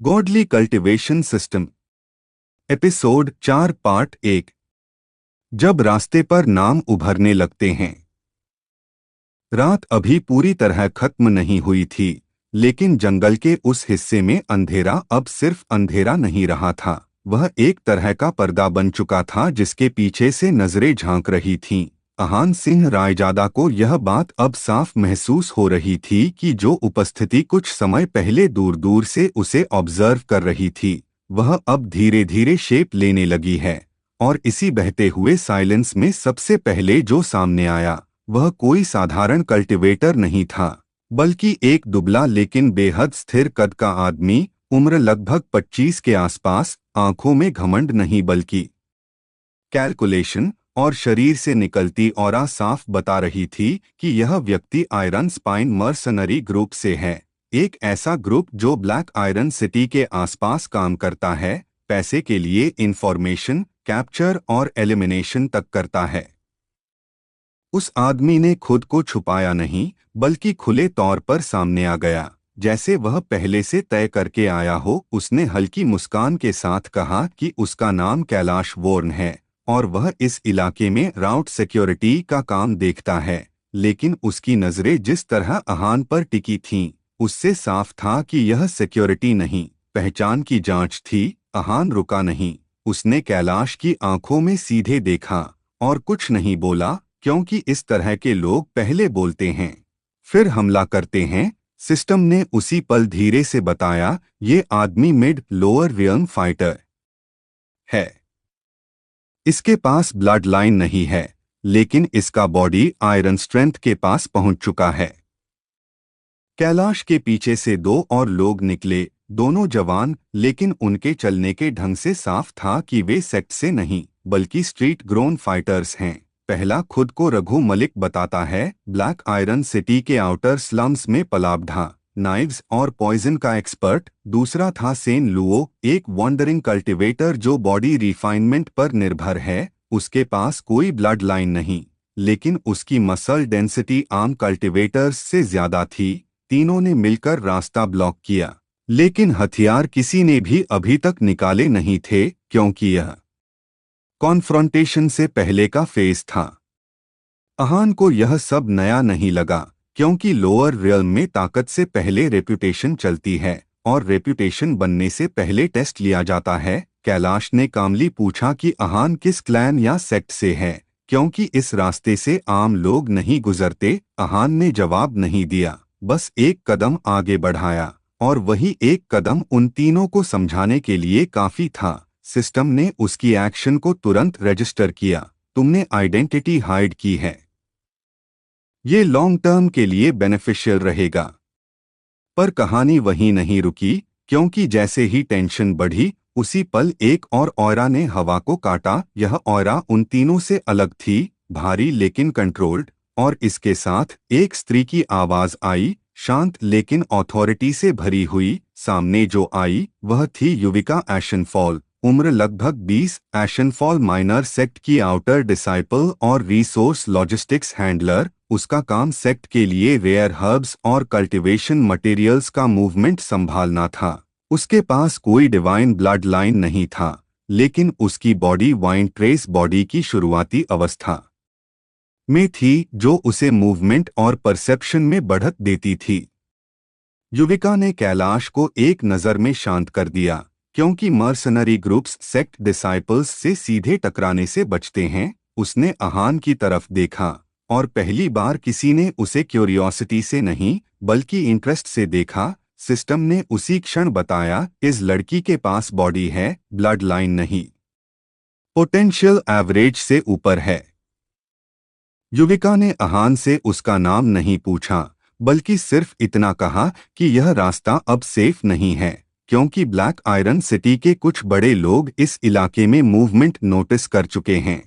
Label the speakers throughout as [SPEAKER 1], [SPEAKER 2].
[SPEAKER 1] Godly cultivation system episode 4 part 1। जब रास्ते पर नाम उभरने लगते हैं। रात अभी पूरी तरह खत्म नहीं हुई थी, लेकिन जंगल के उस हिस्से में अंधेरा अब सिर्फ अंधेरा नहीं रहा था। वह एक तरह का पर्दा बन चुका था जिसके पीछे से नजरें झांक रही थीं। अहान सिंह रायजादा को यह बात अब साफ महसूस हो रही थी कि जो उपस्थिति कुछ समय पहले दूर दूर से उसे ऑब्जर्व कर रही थी, वह अब धीरे धीरे शेप लेने लगी है। और इसी बहते हुए साइलेंस में सबसे पहले जो सामने आया वह कोई साधारण कल्टीवेटर नहीं था, बल्कि एक दुबला लेकिन बेहद स्थिर कद का आदमी, उम्र लगभग 25 के आसपास। आंखों में घमंड नहीं बल्कि कैलकुलेशन और शरीर से निकलती ऑरा साफ बता रही थी कि यह व्यक्ति आयरन स्पाइन मर्सनरी ग्रुप से है। एक ऐसा ग्रुप जो ब्लैक आयरन सिटी के आसपास काम करता है, पैसे के लिए इंफॉर्मेशन कैप्चर और एलिमिनेशन तक करता है। उस आदमी ने खुद को छुपाया नहीं, बल्कि खुले तौर पर सामने आ गया, जैसे वह पहले से तय करके आया हो। उसने हल्की मुस्कान के साथ कहा कि उसका नाम कैलाश वॉर्न है और वह इस इलाके में राउट सिक्योरिटी का काम देखता है। लेकिन उसकी नजरें जिस तरह अहान पर टिकी थीं, उससे साफ था कि यह सिक्योरिटी नहीं, पहचान की जांच थी। अहान रुका नहीं, उसने कैलाश की आंखों में सीधे देखा और कुछ नहीं बोला, क्योंकि इस तरह के लोग पहले बोलते हैं फिर हमला करते हैं। सिस्टम ने उसी पल धीरे से बताया, ये आदमी मिड लोअर रियल्म फाइटर है। इसके पास ब्लड लाइन नहीं है, लेकिन इसका बॉडी आयरन स्ट्रेंथ के पास पहुंच चुका है। कैलाश के पीछे से दो और लोग निकले, दोनों जवान, लेकिन उनके चलने के ढंग से साफ था कि वे सेक्ट से नहीं बल्कि स्ट्रीट ग्रोन फाइटर्स हैं। पहला खुद को रघु मलिक बताता है, ब्लैक आयरन सिटी के आउटर स्लम्स में पलाबढ़ा नाइव्स और पॉइजन का एक्सपर्ट। दूसरा था सेन लुओ, एक वॉन्डरिंग कल्टीवेटर जो बॉडी रिफाइनमेंट पर निर्भर है। उसके पास कोई ब्लड लाइन नहीं, लेकिन उसकी मसल डेंसिटी आम कल्टीवेटर्स से ज्यादा थी। तीनों ने मिलकर रास्ता ब्लॉक किया, लेकिन हथियार किसी ने भी अभी तक निकाले नहीं थे, क्योंकि यह कॉन्फ्रंटेशन से पहले का फेज था। अहान को यह सब नया नहीं लगा, क्योंकि लोअर रियल्म में ताकत से पहले रेप्यूटेशन चलती है और रेप्यूटेशन बनने से पहले टेस्ट लिया जाता है। कैलाश ने कामली पूछा कि अहान किस क्लैन या सेक्ट से है, क्योंकि इस रास्ते से आम लोग नहीं गुजरते। अहान ने जवाब नहीं दिया, बस एक कदम आगे बढ़ाया, और वही एक कदम उन तीनों को समझाने के लिए काफी था। सिस्टम ने उसकी एक्शन को तुरंत रजिस्टर किया, तुमने आइडेंटिटी हाइड की है, ये लॉन्ग टर्म के लिए बेनिफिशियल रहेगा। पर कहानी वहीं नहीं रुकी, क्योंकि जैसे ही टेंशन बढ़ी, उसी पल एक और ऑरा ने हवा को काटा। यह ऑरा उन तीनों से अलग थी, भारी लेकिन कंट्रोल्ड, और इसके साथ एक स्त्री की आवाज आई, शांत लेकिन ऑथोरिटी से भरी हुई। सामने जो आई वह थी युविका एशनफॉल, उम्र लगभग 20, एशनफॉल माइनर सेक्ट की आउटर डिसाइपल और रिसोर्स लॉजिस्टिक्स हैंडलर। उसका काम सेक्ट के लिए रेयर हर्ब्स और कल्टीवेशन मटेरियल्स का मूवमेंट संभालना था। उसके पास कोई डिवाइन ब्लड लाइन नहीं था, लेकिन उसकी बॉडी वाइन ट्रेस बॉडी की शुरुआती अवस्था में थी, जो उसे मूवमेंट और परसेप्शन में बढ़त देती थी। युविका ने कैलाश को एक नज़र में शांत कर दिया, क्योंकि मर्सनरी ग्रुप्स सेक्ट डिसाइपल्स से सीधे टकराने से बचते हैं। उसने अहान की तरफ देखा, और पहली बार किसी ने उसे क्यूरियोसिटी से नहीं बल्कि इंटरेस्ट से देखा। सिस्टम ने उसी क्षण बताया, इस लड़की के पास बॉडी है, ब्लड लाइन नहीं, पोटेंशियल एवरेज से ऊपर है। युविका ने अहान से उसका नाम नहीं पूछा, बल्कि सिर्फ इतना कहा कि यह रास्ता अब सेफ नहीं है, क्योंकि ब्लैक आयरन सिटी के कुछ बड़े लोग इस इलाके में मूवमेंट नोटिस कर चुके हैं।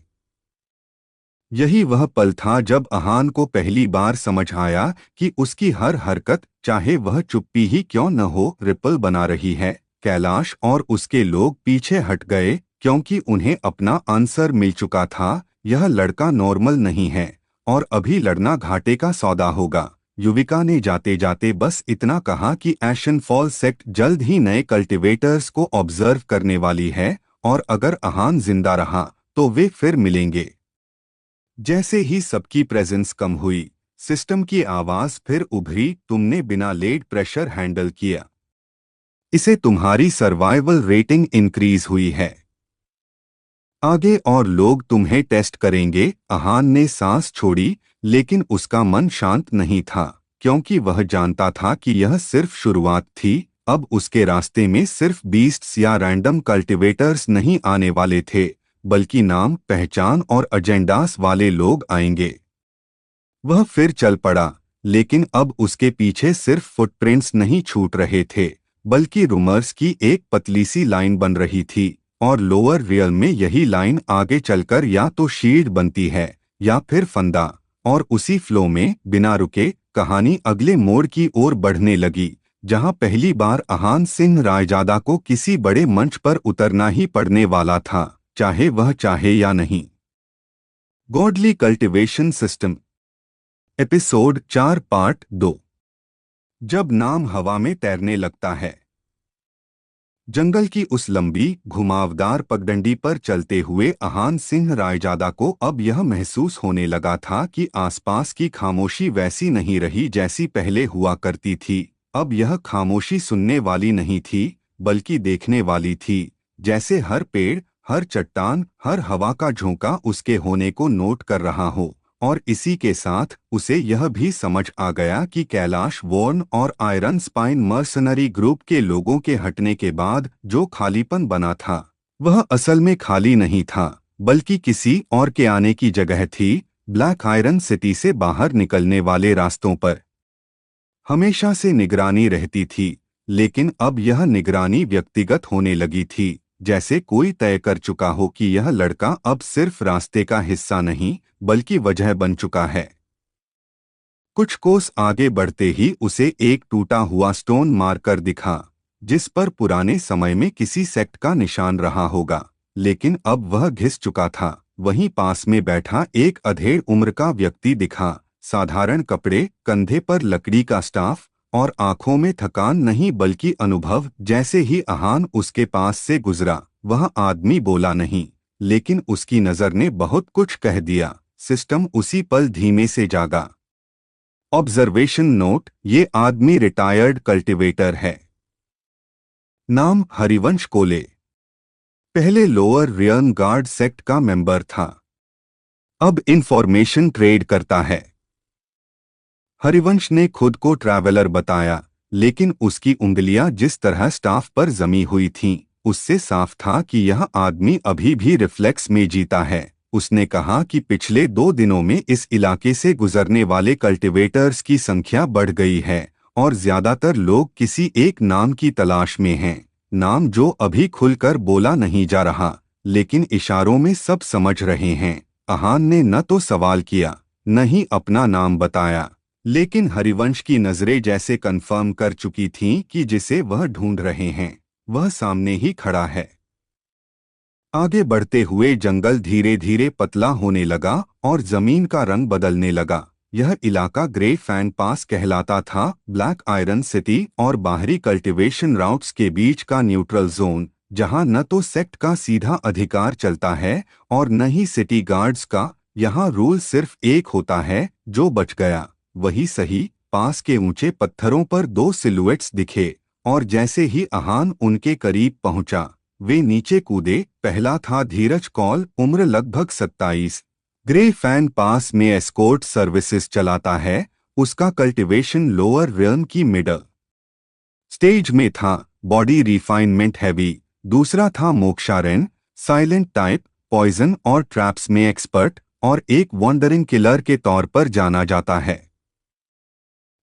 [SPEAKER 1] यही वह पल था जब अहान को पहली बार समझ आया कि उसकी हर हरकत, चाहे वह चुप्पी ही क्यों न हो, रिपल बना रही है। कैलाश और उसके लोग पीछे हट गए, क्योंकि उन्हें अपना आंसर मिल चुका था, यह लड़का नॉर्मल नहीं है और अभी लड़ना घाटे का सौदा होगा। युविका ने जाते जाते बस इतना कहा कि एशन फॉल सेक्ट जल्द ही नए कल्टिवेटर्स को ऑब्जर्व करने वाली है और अगर अहान जिंदा रहा तो वे फिर मिलेंगे। जैसे ही सबकी प्रेजेंस कम हुई, सिस्टम की आवाज फिर उभरी, तुमने बिना लेड प्रेशर हैंडल किया, इसे तुम्हारी सर्वाइवल रेटिंग इंक्रीज हुई है। आगे और लोग तुम्हें टेस्ट करेंगे। अहान ने सांस छोड़ी, लेकिन उसका मन शांत नहीं था, क्योंकि वह जानता था कि यह सिर्फ शुरुआत थी। अब उसके रास्ते में सिर्फ बीस्ट्स या रैंडम कल्टिवेटर्स नहीं आने वाले थे, बल्कि नाम, पहचान और एजेंडास वाले लोग आएंगे। वह फिर चल पड़ा, लेकिन अब उसके पीछे सिर्फ फुटप्रिंट्स नहीं छूट रहे थे, बल्कि रूमर्स की एक पतली सी लाइन बन रही थी। और लोअर रियल में यही लाइन आगे चलकर या तो शील्ड बनती है या फिर फंदा। और उसी फ्लो में बिना रुके कहानी अगले मोड़ की ओर बढ़ने लगी, जहां पहली बार अहान सिंह रायजादा को किसी बड़े मंच पर उतरना ही पड़ने वाला था, चाहे वह चाहे या नहीं। Godly cultivation system, episode 4 part 2। जब नाम हवा में तैरने लगता है। जंगल की उस लंबी घुमावदार पगडंडी पर चलते हुए अहान सिंह रायजादा को अब यह महसूस होने लगा था कि आसपास की खामोशी वैसी नहीं रही जैसी पहले हुआ करती थी। अब यह खामोशी सुनने वाली नहीं थी, बल्कि देखने वाली थी, जैसे हर पेड़, हर चट्टान, हर हवा का झोंका उसके होने को नोट कर रहा हो। और इसी के साथ उसे यह भी समझ आ गया कि कैलाश वॉर्न और आयरन स्पाइन मर्सनरी ग्रुप के लोगों के हटने के बाद जो खालीपन बना था, वह असल में खाली नहीं था, बल्कि किसी और के आने की जगह थी। ब्लैक आयरन सिटी से बाहर निकलने वाले रास्तों पर हमेशा से निगरानी रहती थी, लेकिन अब यह निगरानी व्यक्तिगत होने लगी थी, जैसे कोई तय कर चुका हो कि यह लड़का अब सिर्फ रास्ते का हिस्सा नहीं, बल्कि वजह बन चुका है। कुछ कोस आगे बढ़ते ही उसे एक टूटा हुआ स्टोन मार्कर दिखा, जिस पर पुराने समय में किसी सेक्ट का निशान रहा होगा, लेकिन अब वह घिस चुका था। वहीं पास में बैठा एक अधेड़ उम्र का व्यक्ति दिखा, साधारण कपड़े, कंधे पर लकड़ी का स्टाफ और आंखों में थकान नहीं बल्कि अनुभव। जैसे ही अहान उसके पास से गुजरा, वह आदमी बोला नहीं, लेकिन उसकी नजर ने बहुत कुछ कह दिया। सिस्टम उसी पल धीमे से जागा। ऑब्जर्वेशन नोट: ये आदमी रिटायर्ड कल्टिवेटर है। नाम हरिवंश कोले। पहले लोअर रियर्न गार्ड सेक्ट का मेंबर था, अब इंफॉर्मेशन ट्रेड करता है। हरिवंश ने खुद को ट्रैवलर बताया, लेकिन उसकी उंगलियां जिस तरह स्टाफ पर जमी हुई थीं, उससे साफ था कि यह आदमी अभी भी रिफ्लेक्स में जीता है। उसने कहा कि पिछले 2 दिनों में इस इलाके से गुजरने वाले कल्टिवेटर्स की संख्या बढ़ गई है और ज्यादातर लोग किसी एक नाम की तलाश में हैं, नाम जो अभी खुलकर बोला नहीं जा रहा, लेकिन इशारों में सब समझ रहे हैं। अहान ने न तो सवाल किया, न ही अपना नाम बताया, लेकिन हरिवंश की नजरें जैसे कंफर्म कर चुकी थीं कि जिसे वह ढूंढ रहे हैं, वह सामने ही खड़ा है। आगे बढ़ते हुए जंगल धीरे धीरे पतला होने लगा और जमीन का रंग बदलने लगा। यह इलाका ग्रे फैन पास कहलाता था, ब्लैक आयरन सिटी और बाहरी कल्टिवेशन राउट्स के बीच का न्यूट्रल जोन, जहां न तो सेक्ट का सीधा अधिकार चलता है और न ही सिटी गार्ड्स का। यहाँ रूल सिर्फ एक होता है, जो बच गया वही सही। पास के ऊंचे पत्थरों पर 2 सिलुएट्स दिखे, और जैसे ही अहान उनके करीब पहुंचा, वे नीचे कूदे। पहला था धीरज कौल, उम्र लगभग 27, ग्रे फैन पास में एस्कोर्ट सर्विसेज चलाता है। उसका कल्टिवेशन लोअर रियर्न की मिडल स्टेज में था, बॉडी रिफाइनमेंट हैवी। दूसरा था मोक्षारेन, साइलेंट टाइप, पॉइजन और ट्रैप्स में एक्सपर्ट और एक वॉन्डरिंग किलर के तौर पर जाना जाता है।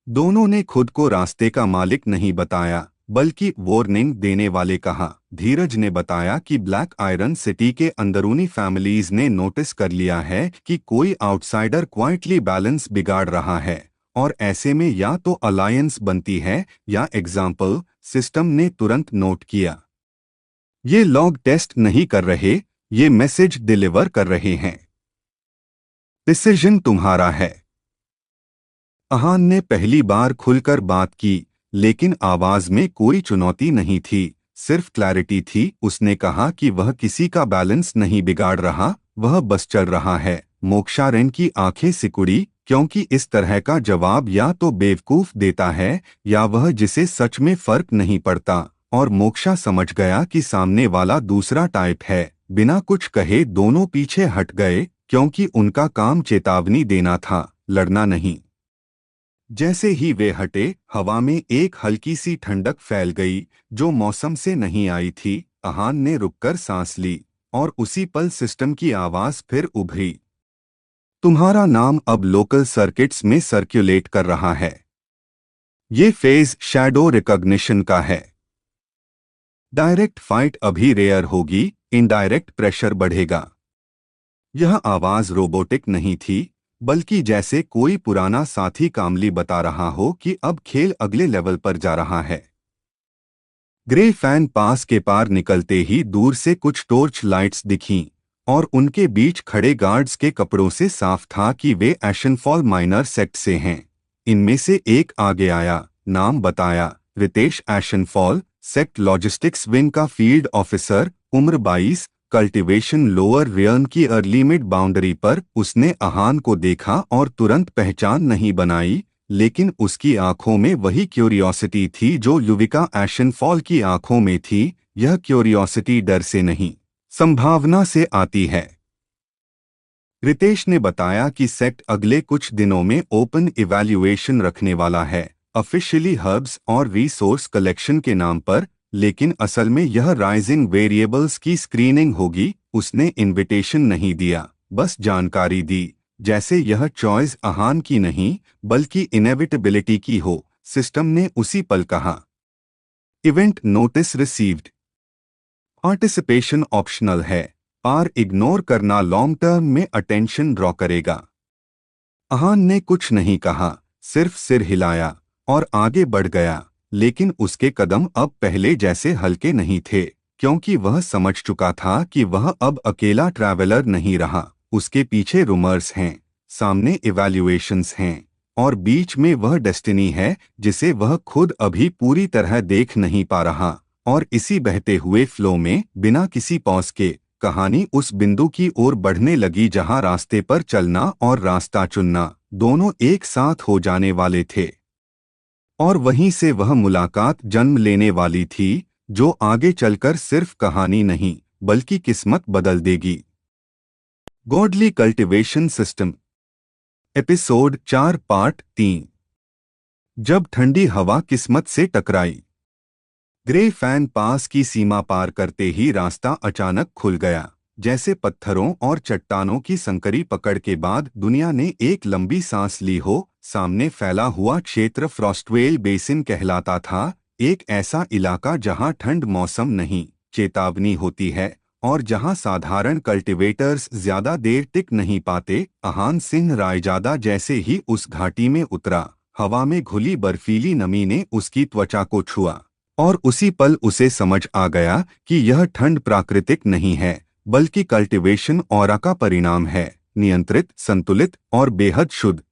[SPEAKER 1] दोनों ने खुद को रास्ते का मालिक नहीं बताया, बल्कि वार्निंग देने वाले कहा। धीरज ने बताया कि ब्लैक आयरन सिटी के अंदरूनी फैमिलीज ने नोटिस कर लिया है कि कोई आउटसाइडर क्वाइटली बैलेंस बिगाड़ रहा है, और ऐसे में या तो अलायंस बनती है या एग्जाम्पल। सिस्टम ने तुरंत नोट किया, ये लॉग टेस्ट नहीं कर रहे, ये मैसेज डिलीवर कर रहे हैं। डिसीजन तुम्हारा है। अहान ने पहली बार खुलकर बात की, लेकिन आवाज में कोई चुनौती नहीं थी, सिर्फ क्लैरिटी थी। उसने कहा कि वह किसी का बैलेंस नहीं बिगाड़ रहा, वह बस चल रहा है। मोक्षारेन की आंखें सिकुड़ी, क्योंकि इस तरह का जवाब या तो बेवकूफ देता है या वह जिसे सच में फर्क नहीं पड़ता। और मोक्षा समझ गया कि सामने वाला दूसरा टाइप है। बिना कुछ कहे दोनों पीछे हट गए, क्योंकि उनका काम चेतावनी देना था, लड़ना नहीं। जैसे ही वे हटे, हवा में एक हल्की सी ठंडक फैल गई, जो मौसम से नहीं आई थी। अहान ने रुककर सांस ली, और उसी पल सिस्टम की आवाज फिर उभरी। तुम्हारा नाम अब लोकल सर्किट्स में सर्कुलेट कर रहा है। ये फेज शैडो रिकॉग्निशन का है। डायरेक्ट फाइट अभी रेयर होगी, इनडायरेक्ट प्रेशर बढ़ेगा। यह आवाज रोबोटिक नहीं थी, बल्कि जैसे कोई पुराना साथी कामली बता रहा हो कि अब खेल अगले लेवल पर जा रहा है। ग्रे फैन पास के पार निकलते ही दूर से कुछ टॉर्च लाइट्स दिखीं, और उनके बीच खड़े गार्ड्स के कपड़ों से साफ था कि वे एशनफॉल माइनर सेक्ट से हैं। इनमें से एक आगे आया, नाम बताया, रितेश एशनफॉल, सेक्ट लॉजिस्टिक्स विंग का फील्ड ऑफिसर, उम्र 22, कल्टीवेशन लोअर रियर्न की अर्ली मिड बाउंड्री पर। उसने अहान को देखा और तुरंत पहचान नहीं बनाई, लेकिन उसकी आंखों में वही क्यूरियोसिटी थी जो युविका एशनफॉल की आंखों में थी। यह क्यूरियोसिटी डर से नहीं, संभावना से आती है। रितेश ने बताया कि सेक्ट अगले कुछ दिनों में ओपन इवैल्यूएशन रखने वाला है, ऑफिशियली हब्स और रिसोर्स कलेक्शन के नाम पर, लेकिन असल में यह राइजिंग वेरिएबल्स की स्क्रीनिंग होगी। उसने इनविटेशन नहीं दिया, बस जानकारी दी, जैसे यह चॉइस अहान की नहीं, बल्कि इनेविटेबिलिटी की हो। सिस्टम ने उसी पल कहा, event notice received, participation optional है, और इग्नोर करना लॉन्ग टर्म में अटेंशन ड्रॉ करेगा। अहान ने कुछ नहीं कहा, सिर्फ सिर हिलाया और आगे बढ़ गया, लेकिन उसके कदम अब पहले जैसे हल्के नहीं थे, क्योंकि वह समझ चुका था कि वह अब अकेला ट्रैवलर नहीं रहा। उसके पीछे रूमर्स हैं, सामने इवैल्यूएशंस हैं, और बीच में वह डेस्टिनी है जिसे वह खुद अभी पूरी तरह देख नहीं पा रहा। और इसी बहते हुए फ्लो में, बिना किसी पॉज के, कहानी उस बिंदु की ओर बढ़ने लगी जहां रास्ते पर चलना और रास्ता चुनना दोनों एक साथ हो जाने वाले थे। और वहीं से वह मुलाकात जन्म लेने वाली थी, जो आगे चलकर सिर्फ कहानी नहीं, बल्कि किस्मत बदल देगी। Godly cultivation system, episode 4 part 3। जब ठंडी हवा किस्मत से टकराई। ग्रे फैन पास की सीमा पार करते ही रास्ता अचानक खुल गया, जैसे पत्थरों और चट्टानों की संकरी पकड़ के बाद दुनिया ने एक लंबी सांस ली हो। सामने फैला हुआ क्षेत्र फ्रॉस्टवेल बेसिन कहलाता था, एक ऐसा इलाका जहां ठंड मौसम नहीं, चेतावनी होती है, और जहां साधारण कल्टीवेटर्स ज्यादा देर टिक नहीं पाते। अहान सिंह रायजादा जैसे ही उस घाटी में उतरा, हवा में घुली बर्फीली नमी ने उसकी त्वचा को छुआ, और उसी पल उसे समझ आ गया कि यह ठंड प्राकृतिक नहीं है, बल्कि कल्टीवेशन ऑरा का परिणाम है, नियंत्रित, संतुलित और बेहद शुद्ध।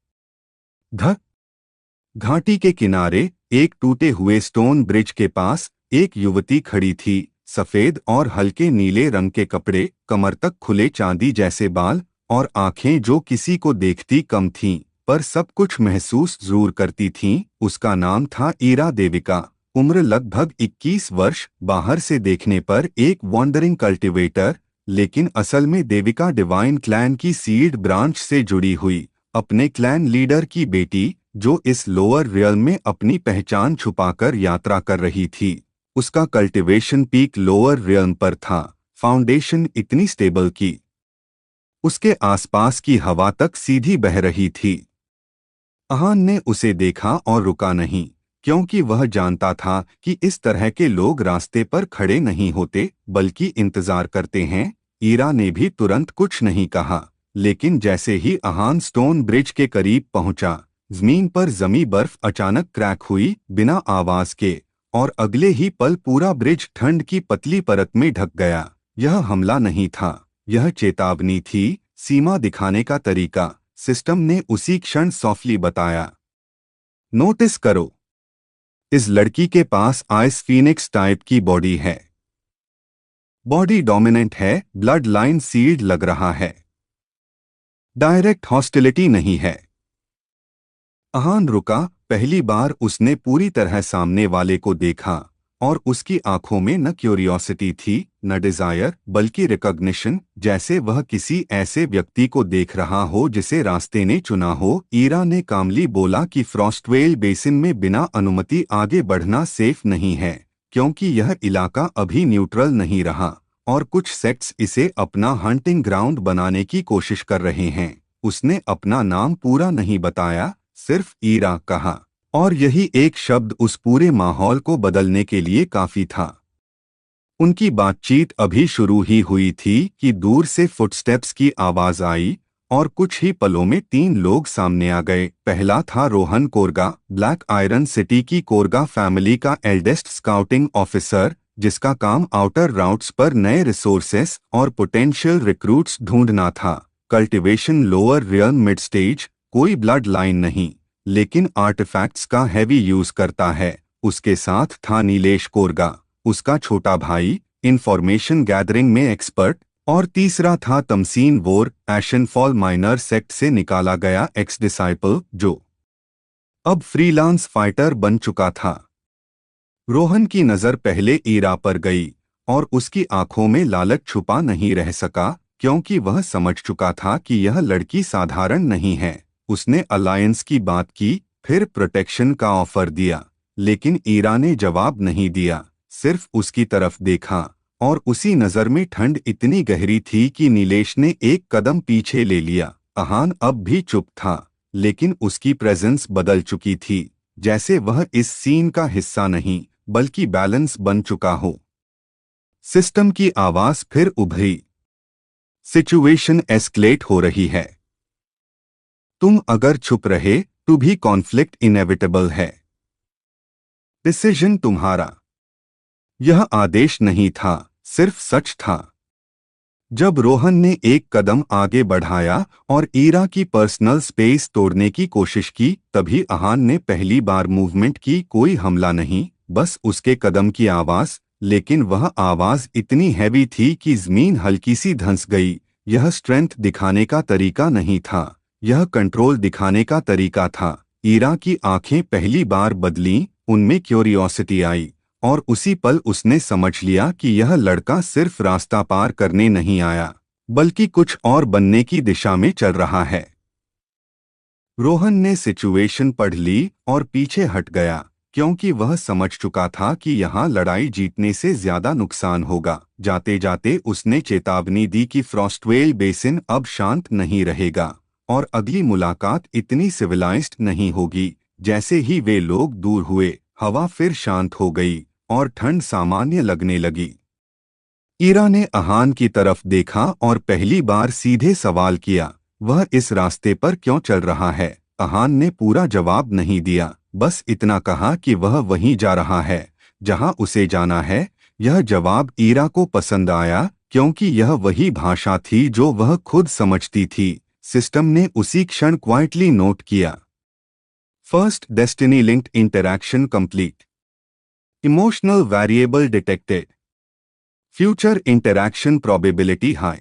[SPEAKER 1] घाटी के किनारे एक टूटे हुए स्टोन ब्रिज के पास एक युवती खड़ी थी, सफेद और हल्के नीले रंग के कपड़े, कमर तक खुले चांदी जैसे बाल, और आंखें जो किसी को देखती कम थीं, पर सब कुछ महसूस जरूर करती थीं। उसका नाम था ईरा देविका, उम्र लगभग 21 वर्ष, बाहर से देखने पर एक वॉन्डरिंग कल्टीवेटर, लेकिन असल में देविका डिवाइन क्लैन की सीड ब्रांच से जुड़ी हुई, अपने क्लैन लीडर की बेटी, जो इस लोअर रियल्म में अपनी पहचान छुपाकर यात्रा कर रही थी। उसका कल्टीवेशन पीक लोअर रियल्म पर था, फाउंडेशन इतनी स्टेबल की उसके आसपास की हवा तक सीधी बह रही थी। अहान ने उसे देखा और रुका नहीं, क्योंकि वह जानता था कि इस तरह के लोग रास्ते पर खड़े नहीं होते, बल्कि इंतजार करते हैं। ईरा ने भी तुरंत कुछ नहीं कहा, लेकिन जैसे ही अहान स्टोन ब्रिज के करीब पहुंचा, जमीन पर जमी बर्फ अचानक क्रैक हुई, बिना आवाज के, और अगले ही पल पूरा ब्रिज ठंड की पतली परत में ढक गया। यह हमला नहीं था, यह चेतावनी थी, सीमा दिखाने का तरीका। सिस्टम ने उसी क्षण सॉफ्टली बताया, नोटिस करो, इस लड़की के पास आइस फीनिक्स टाइप की बॉडी है। बॉडी डोमिनेंट है, ब्लड लाइन सील्ड लग रहा है। डायरेक्ट हॉस्टिलिटी नहीं है। अहान रुका। पहली बार उसने पूरी तरह सामने वाले को देखा और उसकी आंखों में न क्यूरियोसिटी थी न डिजायर, बल्कि रिकॉग्निशन, जैसे वह किसी ऐसे व्यक्ति को देख रहा हो जिसे रास्ते ने चुना हो। ईरा ने कामली बोला कि फ्रॉस्टवेल बेसिन में बिना अनुमति आगे बढ़ना सेफ नहीं है, क्योंकि यह इलाका अभी न्यूट्रल नहीं रहा और कुछ सेक्ट्स इसे अपना हंटिंग ग्राउंड बनाने की कोशिश कर रहे हैं। उसने अपना नाम पूरा नहीं बताया, सिर्फ ईरा कहा, और यही एक शब्द उस पूरे माहौल को बदलने के लिए काफी था। उनकी बातचीत अभी शुरू ही हुई थी कि दूर से फुटस्टेप्स की आवाज आई और कुछ ही पलों में 3 लोग सामने आ गए। पहला था Rohan Koraga, black iron city की कोरगा फैमिली का एल्डेस्ट स्काउटिंग ऑफिसर, जिसका काम आउटर राउट्स पर नए रिसोर्सेस और पोटेंशियल रिक्रूट्स ढूंढना था। Cultivation lower real mid stage, कोई ब्लड लाइन नहीं, लेकिन आर्टिफैक्ट्स का हैवी यूज करता है। उसके साथ था नीलेश कोरगा, उसका छोटा भाई, इंफॉर्मेशन गैदरिंग में एक्सपर्ट, और तीसरा था तमसीन वोर, एशनफॉल माइनर सेक्ट से निकाला गया एक्स डिसाइपल, जो अब फ्रीलांस फाइटर बन चुका था। रोहन की नजर पहले ईरा पर गई और उसकी आंखों में लालच छुपा नहीं रह सका, क्योंकि वह समझ चुका था कि यह लड़की साधारण नहीं है। उसने अलायंस की बात की, फिर प्रोटेक्शन का ऑफर दिया, लेकिन ईरा ने जवाब नहीं दिया, सिर्फ उसकी तरफ देखा, और उसी नजर में ठंड इतनी गहरी थी कि नीलेश ने एक कदम पीछे ले लिया। अहान अब भी चुप था, लेकिन उसकी प्रेजेंस बदल चुकी थी, जैसे वह इस सीन का हिस्सा नहीं बल्कि बैलेंस बन चुका हो। सिस्टम की आवाज फिर उभरी, सिचुएशन एस्केलेट हो रही है। तुम अगर चुप रहे तो भी कॉन्फ्लिक्ट इनेविटेबल है। डिसीजन तुम्हारा। यह आदेश नहीं था, सिर्फ सच था। जब रोहन ने एक कदम आगे बढ़ाया और ईरा की पर्सनल स्पेस तोड़ने की कोशिश की, तभी अहान ने पहली बार मूवमेंट की। कोई हमला नहीं, बस उसके कदम की आवाज, लेकिन वह आवाज इतनी हैवी थी कि जमीन हल्की सी धंस गई। यह स्ट्रेंथ दिखाने का तरीका नहीं था, यह कंट्रोल दिखाने का तरीका था। ईरा की आंखें पहली बार बदलीं, उनमें क्यूरियोसिटी आई, और उसी पल उसने समझ लिया कि यह लड़का सिर्फ रास्ता पार करने नहीं आया, बल्कि कुछ और बनने की दिशा में चल रहा है। रोहन ने सिचुएशन पढ़ ली और पीछे हट गया, क्योंकि वह समझ चुका था कि यहाँ लड़ाई जीतने से ज्यादा नुकसान होगा। जाते जाते उसने चेतावनी दी कि फ्रॉस्टवेल बेसिन अब शांत नहीं रहेगा और अगली मुलाकात इतनी सिविलाइज्ड नहीं होगी। जैसे ही वे लोग दूर हुए, हवा फिर शांत हो गई और ठंड सामान्य लगने लगी। ईरा ने अहान की तरफ देखा और पहली बार सीधे सवाल किया, वह इस रास्ते पर क्यों चल रहा है? अहान ने पूरा जवाब नहीं दिया, बस इतना कहा कि वह वहीं जा रहा है जहां उसे जाना है। यह जवाब ईरा को पसंद आया, क्योंकि यह वही भाषा थी जो वह खुद समझती थी। सिस्टम ने उसी क्षण क्वाइटली नोट किया, first destiny linked interaction complete, emotional variable detected, future interaction probability high.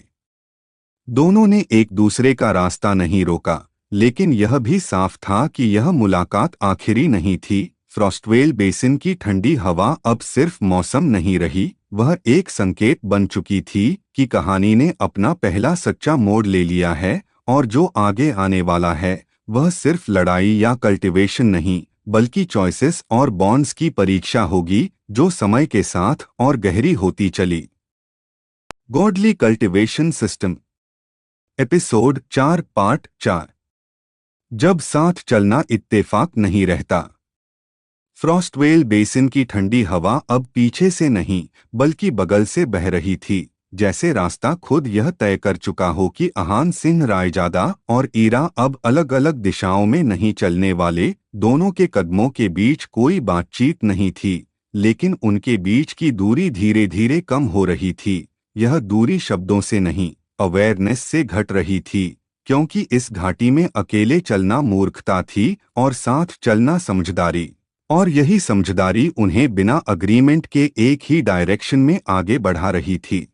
[SPEAKER 1] दोनों ने एक दूसरे का रास्ता नहीं रोका, लेकिन यह भी साफ था कि यह मुलाकात आखिरी नहीं थी। फ्रॉस्टवेल बेसिन की ठंडी हवा अब सिर्फ मौसम नहीं रही, वह एक संकेत बन चुकी थी कि कहानी ने अपना पहला सच्चा मोड़ ले लिया है, और जो आगे आने वाला है वह सिर्फ लड़ाई या कल्टिवेशन नहीं, बल्कि चॉइसेस और बॉन्ड्स की परीक्षा होगी, जो समय के साथ और गहरी होती चली। Godly cultivation system, episode 4 part 4। जब साथ चलना इत्तेफाक नहीं रहता। फ्रॉस्टवेल बेसिन की ठंडी हवा अब पीछे से नहीं बल्कि बगल से बह रही थी, जैसे रास्ता खुद यह तय कर चुका हो कि अहान सिंह रायजादा और ईरा अब अलग अलग दिशाओं में नहीं चलने वाले। दोनों के कदमों के बीच कोई बातचीत नहीं थी, लेकिन उनके बीच की दूरी धीरे धीरे कम हो रही थी। यह दूरी शब्दों से नहीं, अवेयरनेस से घट रही थी। क्योंकि इस घाटी में अकेले चलना मूर्खता थी और साथ चलना समझदारी, और यही समझदारी उन्हें बिना अग्रीमेंट के एक ही डायरेक्शन में आगे बढ़ा रही थी।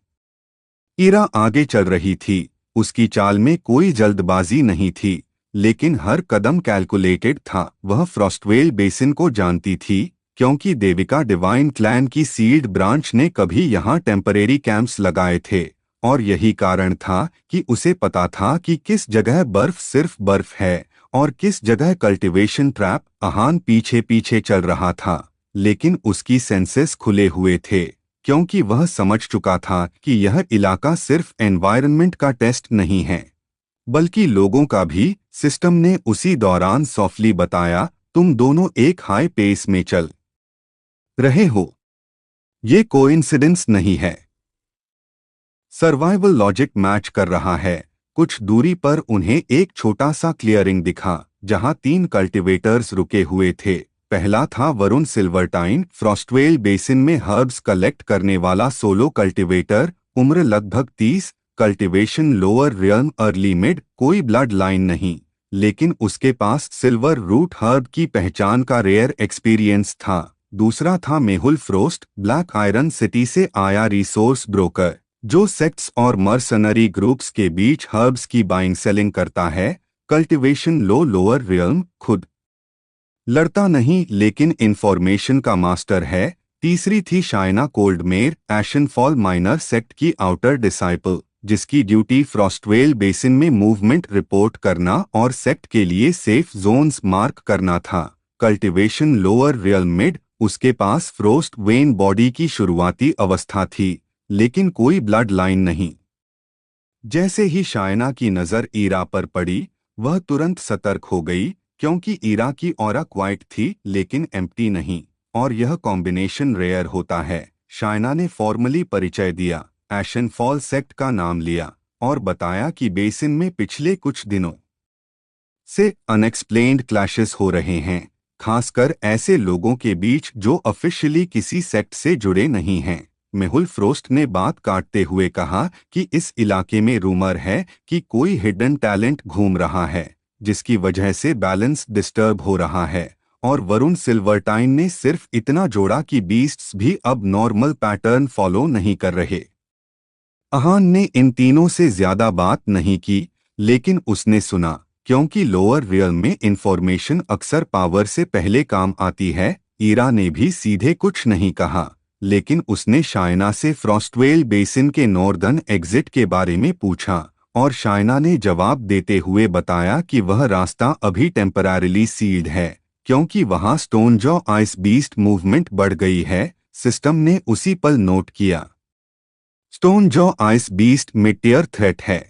[SPEAKER 1] ईरा आगे चल रही थी, उसकी चाल में कोई जल्दबाजी नहीं थी, लेकिन हर कदम कैलकुलेटेड था। वह फ्रॉस्टवेल बेसिन को जानती थी, क्योंकि देविका डिवाइन क्लैन की सील्ड ब्रांच ने कभी यहाँ टेम्परेरी कैंप्स लगाए थे, और यही कारण था कि उसे पता था कि किस जगह बर्फ सिर्फ बर्फ है और किस जगह कल्टीवेशन ट्रैप। अहान पीछे पीछे चल रहा था, लेकिन उसकी सेंसेस खुले हुए थे, क्योंकि वह समझ चुका था कि यह इलाका सिर्फ एनवायरनमेंट का टेस्ट नहीं है, बल्कि लोगों का भी। सिस्टम ने उसी दौरान सॉफ्टली बताया, तुम दोनों एक हाई पेस में चल रहे हो, ये कोइंसिडेंस नहीं है। सर्वाइवल लॉजिक मैच कर रहा है। कुछ दूरी पर उन्हें एक छोटा सा क्लियरिंग दिखा, जहां 3 कल्टीवेटर्स रुके हुए थे। पहला था वरुण सिल्वरटाइन, फ्रॉस्टवेल बेसिन में हर्ब्स कलेक्ट करने वाला सोलो कल्टीवेटर, उम्र लगभग 30, cultivation lower realm early mid, कोई ब्लड लाइन नहीं, लेकिन उसके पास सिल्वर रूट हर्ब की पहचान का रेयर एक्सपीरियंस था। दूसरा था Mehul frost, black iron city से आया रिसोर्स ब्रोकर, जो सेक्ट्स और मर्सनरी ग्रुप्स के बीच हर्ब्स की बाइंग सेलिंग करता है। कल्टीवेशन लो लोअर रियल्म, खुद लड़ता नहीं लेकिन इंफॉर्मेशन का मास्टर है। तीसरी थी शाइना कोल्डमेर, एशनफॉल माइनर सेक्ट की आउटर डिसाइपल, जिसकी ड्यूटी फ्रॉस्टवेल बेसिन में मूवमेंट रिपोर्ट करना और सेक्ट के लिए सेफ जोन्स मार्क करना था। कल्टीवेशन लोअर रियल मिड, उसके पास फ्रोस्ट वेन बॉडी की शुरुआती अवस्था थी, लेकिन कोई ब्लड लाइन नहीं। जैसे ही शाइना की नज़र ईरा पर पड़ी, वह तुरंत सतर्क हो गई, क्योंकि ईरा की ऑरा क्वाइट थी लेकिन एम्प्टी नहीं, और यह कॉम्बिनेशन रेयर होता है। शाइना ने फॉर्मली परिचय दिया, एशनफॉल सेक्ट का नाम लिया, और बताया कि बेसिन में पिछले कुछ दिनों से अनएक्सप्लेन्ड क्लैशेस हो रहे हैं, खासकर ऐसे लोगों के बीच जो ऑफिशियली किसी सेक्ट से जुड़े नहीं हैं। मेहुल फ्रोस्ट ने बात काटते हुए कहा कि इस इलाके में रूमर है कि कोई हिडन टैलेंट घूम रहा है, जिसकी वजह से बैलेंस डिस्टर्ब हो रहा है। और वरुण सिल्वरटाइन ने सिर्फ इतना जोड़ा कि बीस्ट्स भी अब नॉर्मल पैटर्न फॉलो नहीं कर रहे। अहान ने इन तीनों से ज्यादा बात नहीं की, लेकिन उसने सुना, क्योंकि लोअर रियल में इंफॉर्मेशन अक्सर पावर से पहले काम आती है। ईरा ने भी सीधे कुछ नहीं कहा, लेकिन उसने शाइना से फ्रॉस्टवेल बेसिन के नॉर्दर्न एग्जिट के बारे में पूछा, और शाइना ने जवाब देते हुए बताया कि वह रास्ता अभी टेम्पररीली सील्ड है, क्योंकि वहां स्टोनजॉ आइस बीस्ट मूवमेंट बढ़ गई है। सिस्टम ने उसी पल नोट किया, स्टोनजॉ आइस बीस्ट मिड-टियर थ्रेट है,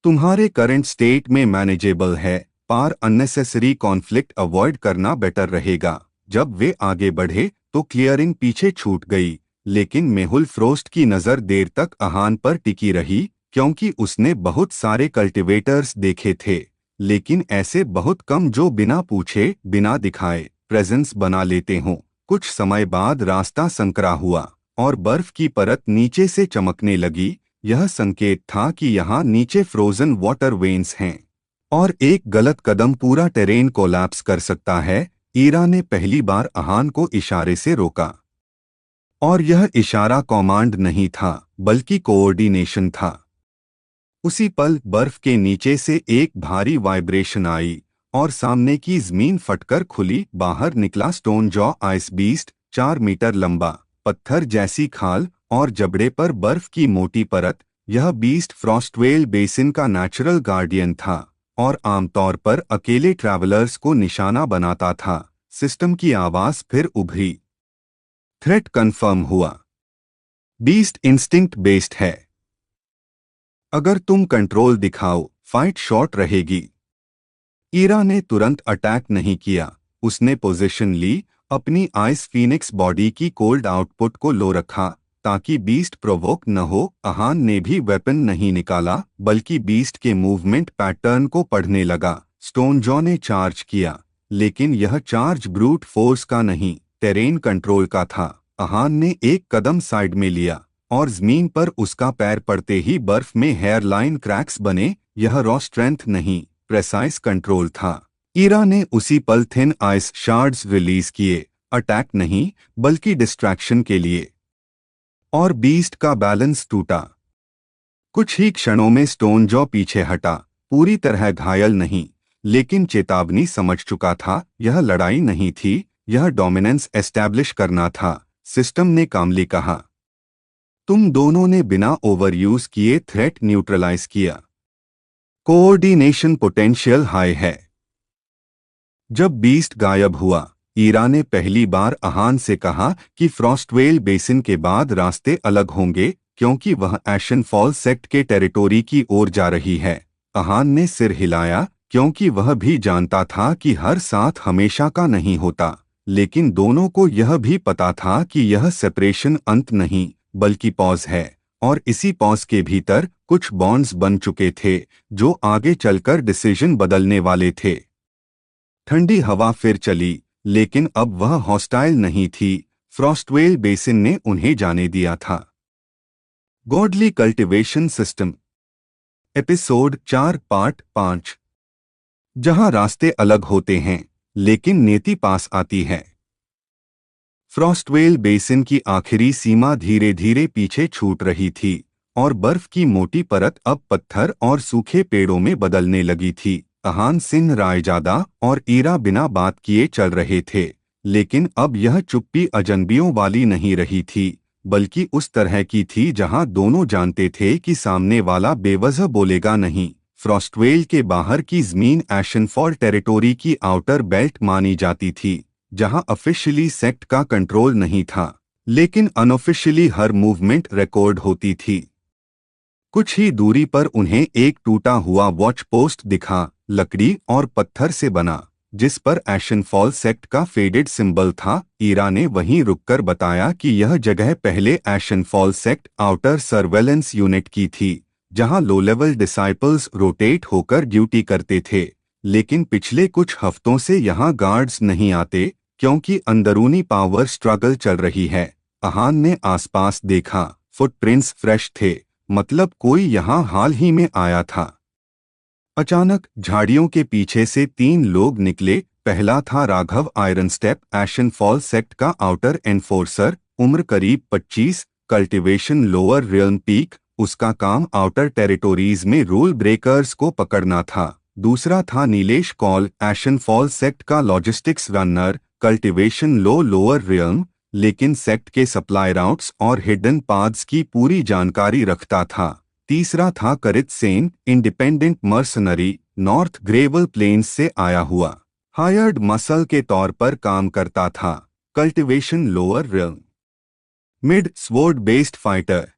[SPEAKER 1] तुम्हारे करंट स्टेट में मैनेजेबल है, पार अननेसेसरी कॉन्फ्लिक्ट अवॉइड करना बेटर रहेगा। जब वे आगे बढ़े तो क्लियरिंग पीछे छूट गई, लेकिन मेहुल फ्रोस्ट की नज़र देर तक अहान पर टिकी रही, क्योंकि उसने बहुत सारे कल्टीवेटर्स देखे थे, लेकिन ऐसे बहुत कम जो बिना पूछे बिना दिखाए प्रेजेंस बना लेते हों। कुछ समय बाद रास्ता संकरा हुआ और बर्फ की परत नीचे से चमकने लगी। यह संकेत था कि यहाँ नीचे फ्रोजन वाटर वेन्स हैं, और एक गलत कदम पूरा टेरेन कोलैप्स कर सकता है। ईरा ने पहली बार अहान को इशारे से रोका, और यह इशारा कमांड नहीं था, बल्कि कोऑर्डिनेशन था। उसी पल बर्फ के नीचे से एक भारी वाइब्रेशन आई, और सामने की जमीन फटकर खुली। बाहर निकला स्टोनजॉ आइस बीस्ट, 4 मीटर लंबा, पत्थर जैसी खाल और जबड़े पर बर्फ की मोटी परत। यह बीस्ट फ्रॉस्टवेल बेसिन का नेचुरल गार्डियन था, और आमतौर पर अकेले ट्रैवलर्स को निशाना बनाता था। सिस्टम की आवाज फिर उभरी, थ्रेट कंफर्म हुआ, बीस्ट इंस्टिंक्ट बेस्ड है, अगर तुम कंट्रोल दिखाओ फाइट शॉर्ट रहेगी। ईरा ने तुरंत अटैक नहीं किया, उसने पोजीशन ली, अपनी आइस फीनिक्स बॉडी की कोल्ड आउटपुट को लो रखा ताकि बीस्ट प्रोवोक न हो। अहान ने भी वेपन नहीं निकाला, बल्कि बीस्ट के मूवमेंट पैटर्न को पढ़ने लगा। स्टोनजॉ ने चार्ज किया, लेकिन यह चार्ज ब्रूट फोर्स का नहीं, टेरेन कंट्रोल का था। अहान ने एक कदम साइड में लिया, और जमीन पर उसका पैर पड़ते ही बर्फ में हेयरलाइन क्रैक्स बने। यह रॉ स्ट्रेंथ नहीं, प्रेसाइज कंट्रोल था। ईरा ने उसी पल थिन आइस शार्ड्स रिलीज किए, अटैक नहीं बल्कि डिस्ट्रैक्शन के लिए, और बीस्ट का बैलेंस टूटा। कुछ ही क्षणों में स्टोन जॉ पीछे हटा, पूरी तरह घायल नहीं, लेकिन चेतावनी समझ चुका था। यह लड़ाई नहीं थी, यह डोमिनेंस एस्टैब्लिश करना था। सिस्टम ने कामली कहा, तुम दोनों ने बिना ओवरयूज किए थ्रेट न्यूट्रलाइज किया। कोऑर्डिनेशन पोटेंशियल हाई है। जब बीस्ट गायब हुआ, ईरा ने पहली बार अहान से कहा कि फ्रॉस्टवेल बेसिन के बाद रास्ते अलग होंगे, क्योंकि वह एशन फॉल सेक्ट के टेरिटोरी की ओर जा रही है। अहान ने सिर हिलाया, क्योंकि वह भी जानता था कि हर साथ हमेशा का नहीं होता, लेकिन दोनों को यह भी पता था कि यह सेपरेशन अंत नहीं बल्कि पॉज है, और इसी पॉज के भीतर कुछ बॉन्ड्स बन चुके थे जो आगे चलकर डिसीजन बदलने वाले थे। ठंडी हवा फिर चली, लेकिन अब वह हॉस्टाइल नहीं थी। फ्रॉस्टवेल बेसिन ने उन्हें जाने दिया था। Godly cultivation system, episode 4 part 5। जहां रास्ते अलग होते हैं लेकिन नेति पास आती है। फ्रॉस्टवेल बेसिन की आखिरी सीमा धीरे धीरे पीछे छूट रही थी, और बर्फ की मोटी परत अब पत्थर और सूखे पेड़ों में बदलने लगी थी। अहान सिंह रायजादा और ईरा बिना बात किए चल रहे थे, लेकिन अब यह चुप्पी अजनबियों वाली नहीं रही थी, बल्कि उस तरह की थी जहां दोनों जानते थे कि सामने वाला बेवजह बोलेगा नहीं। फ्रॉस्टवेल के बाहर की जमीन एशनफॉल टेरिटोरी की आउटर बेल्ट मानी जाती थी, जहां ऑफिशियली सेक्ट का कंट्रोल नहीं था, लेकिन अनऑफिशियली हर मूवमेंट रिकॉर्ड होती थी। कुछ ही दूरी पर उन्हें एक टूटा हुआ वॉच पोस्ट दिखा, लकड़ी और पत्थर से बना, जिस पर एशनफॉल सेक्ट का फेडेड सिंबल था। ईरा ने वहीं रुककर बताया कि यह जगह पहले एशनफॉल सेक्ट आउटर सर्वेलेंस यूनिट की थी, जहां लो लेवल डिसाइपल्स रोटेट होकर ड्यूटी करते थे, लेकिन पिछले कुछ हफ्तों से यहां गार्ड्स नहीं आते, क्योंकि अंदरूनी पावर स्ट्रगल चल रही है। अहान ने आसपास देखा, फुटप्रिंट्स फ्रेश थे, मतलब कोई यहां हाल ही में आया था। अचानक झाड़ियों के पीछे से 3 लोग निकले। पहला था राघव आयरनस्टेप, एशनफॉल सेक्ट का आउटर एनफोर्सर, उम्र करीब 25, कल्टीवेशन लोअर रियल्म पीक। उसका काम आउटर टेरिटोरीज में रूल ब्रेकर्स को पकड़ना था। दूसरा था नीलेश कौल, एशनफॉल सेक्ट का logistics runner, cultivation low lower realm, लेकिन सेक्ट के सप्लाई राउट्स और हिडन पाथ्स की पूरी जानकारी रखता था। तीसरा था Karit Sen, independent mercenary, north gravel plains से आया हुआ, हायर्ड मसल के तौर पर काम करता था। Cultivation lower realm, mid sword based fighter.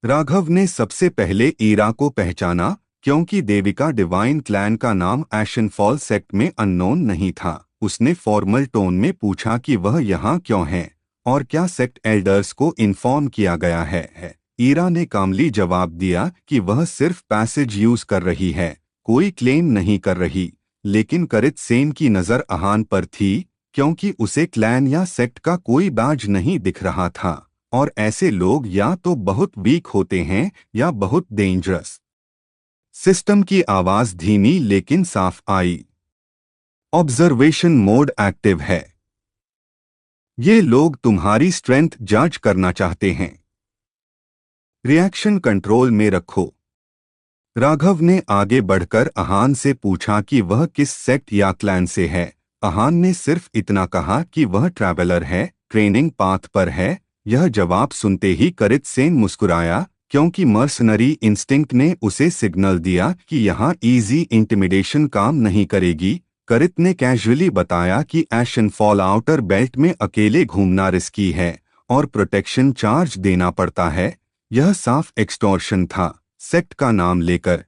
[SPEAKER 1] Raghav ने सबसे पहले ईरा को पहचाना, क्योंकि देविका डिवाइन क्लैन का नाम एशनफॉल सेक्ट में अननोन नहीं था। उसने फॉर्मल टोन में पूछा कि वह यहाँ क्यों है, और क्या सेक्ट एल्डर्स को इन्फॉर्म किया गया है। ईरा ने कामली जवाब दिया कि वह सिर्फ पैसेज यूज कर रही है, कोई क्लेम नहीं कर रही। लेकिन करित सेन की नज़र अहान पर थी, क्योंकि उसे क्लैन या सेक्ट का कोई बैज नहीं दिख रहा था, और ऐसे लोग या तो बहुत वीक होते हैं या बहुत डेंजरस। सिस्टम की आवाज धीमी लेकिन साफ आई, ऑब्जर्वेशन मोड एक्टिव है। ये लोग तुम्हारी स्ट्रेंथ जांच करना चाहते हैं, रिएक्शन कंट्रोल में रखो। राघव ने आगे बढ़कर अहान से पूछा कि वह किस सेक्ट या क्लैन से है। अहान ने सिर्फ इतना कहा कि वह ट्रैवलर है, ट्रेनिंग पाथ पर है। यह जवाब सुनते ही करित सेन मुस्कुराया, क्योंकि मर्सनरी इंस्टिंक्ट ने उसे सिग्नल दिया कि यहाँ इजी इंटिमिडेशन काम नहीं करेगी। करित ने कैजुअली बताया कि एशनफॉल आउटर बेल्ट में अकेले घूमना रिस्की है और प्रोटेक्शन चार्ज देना पड़ता है। यह साफ एक्सटॉर्शन था, सेक्ट का नाम लेकर।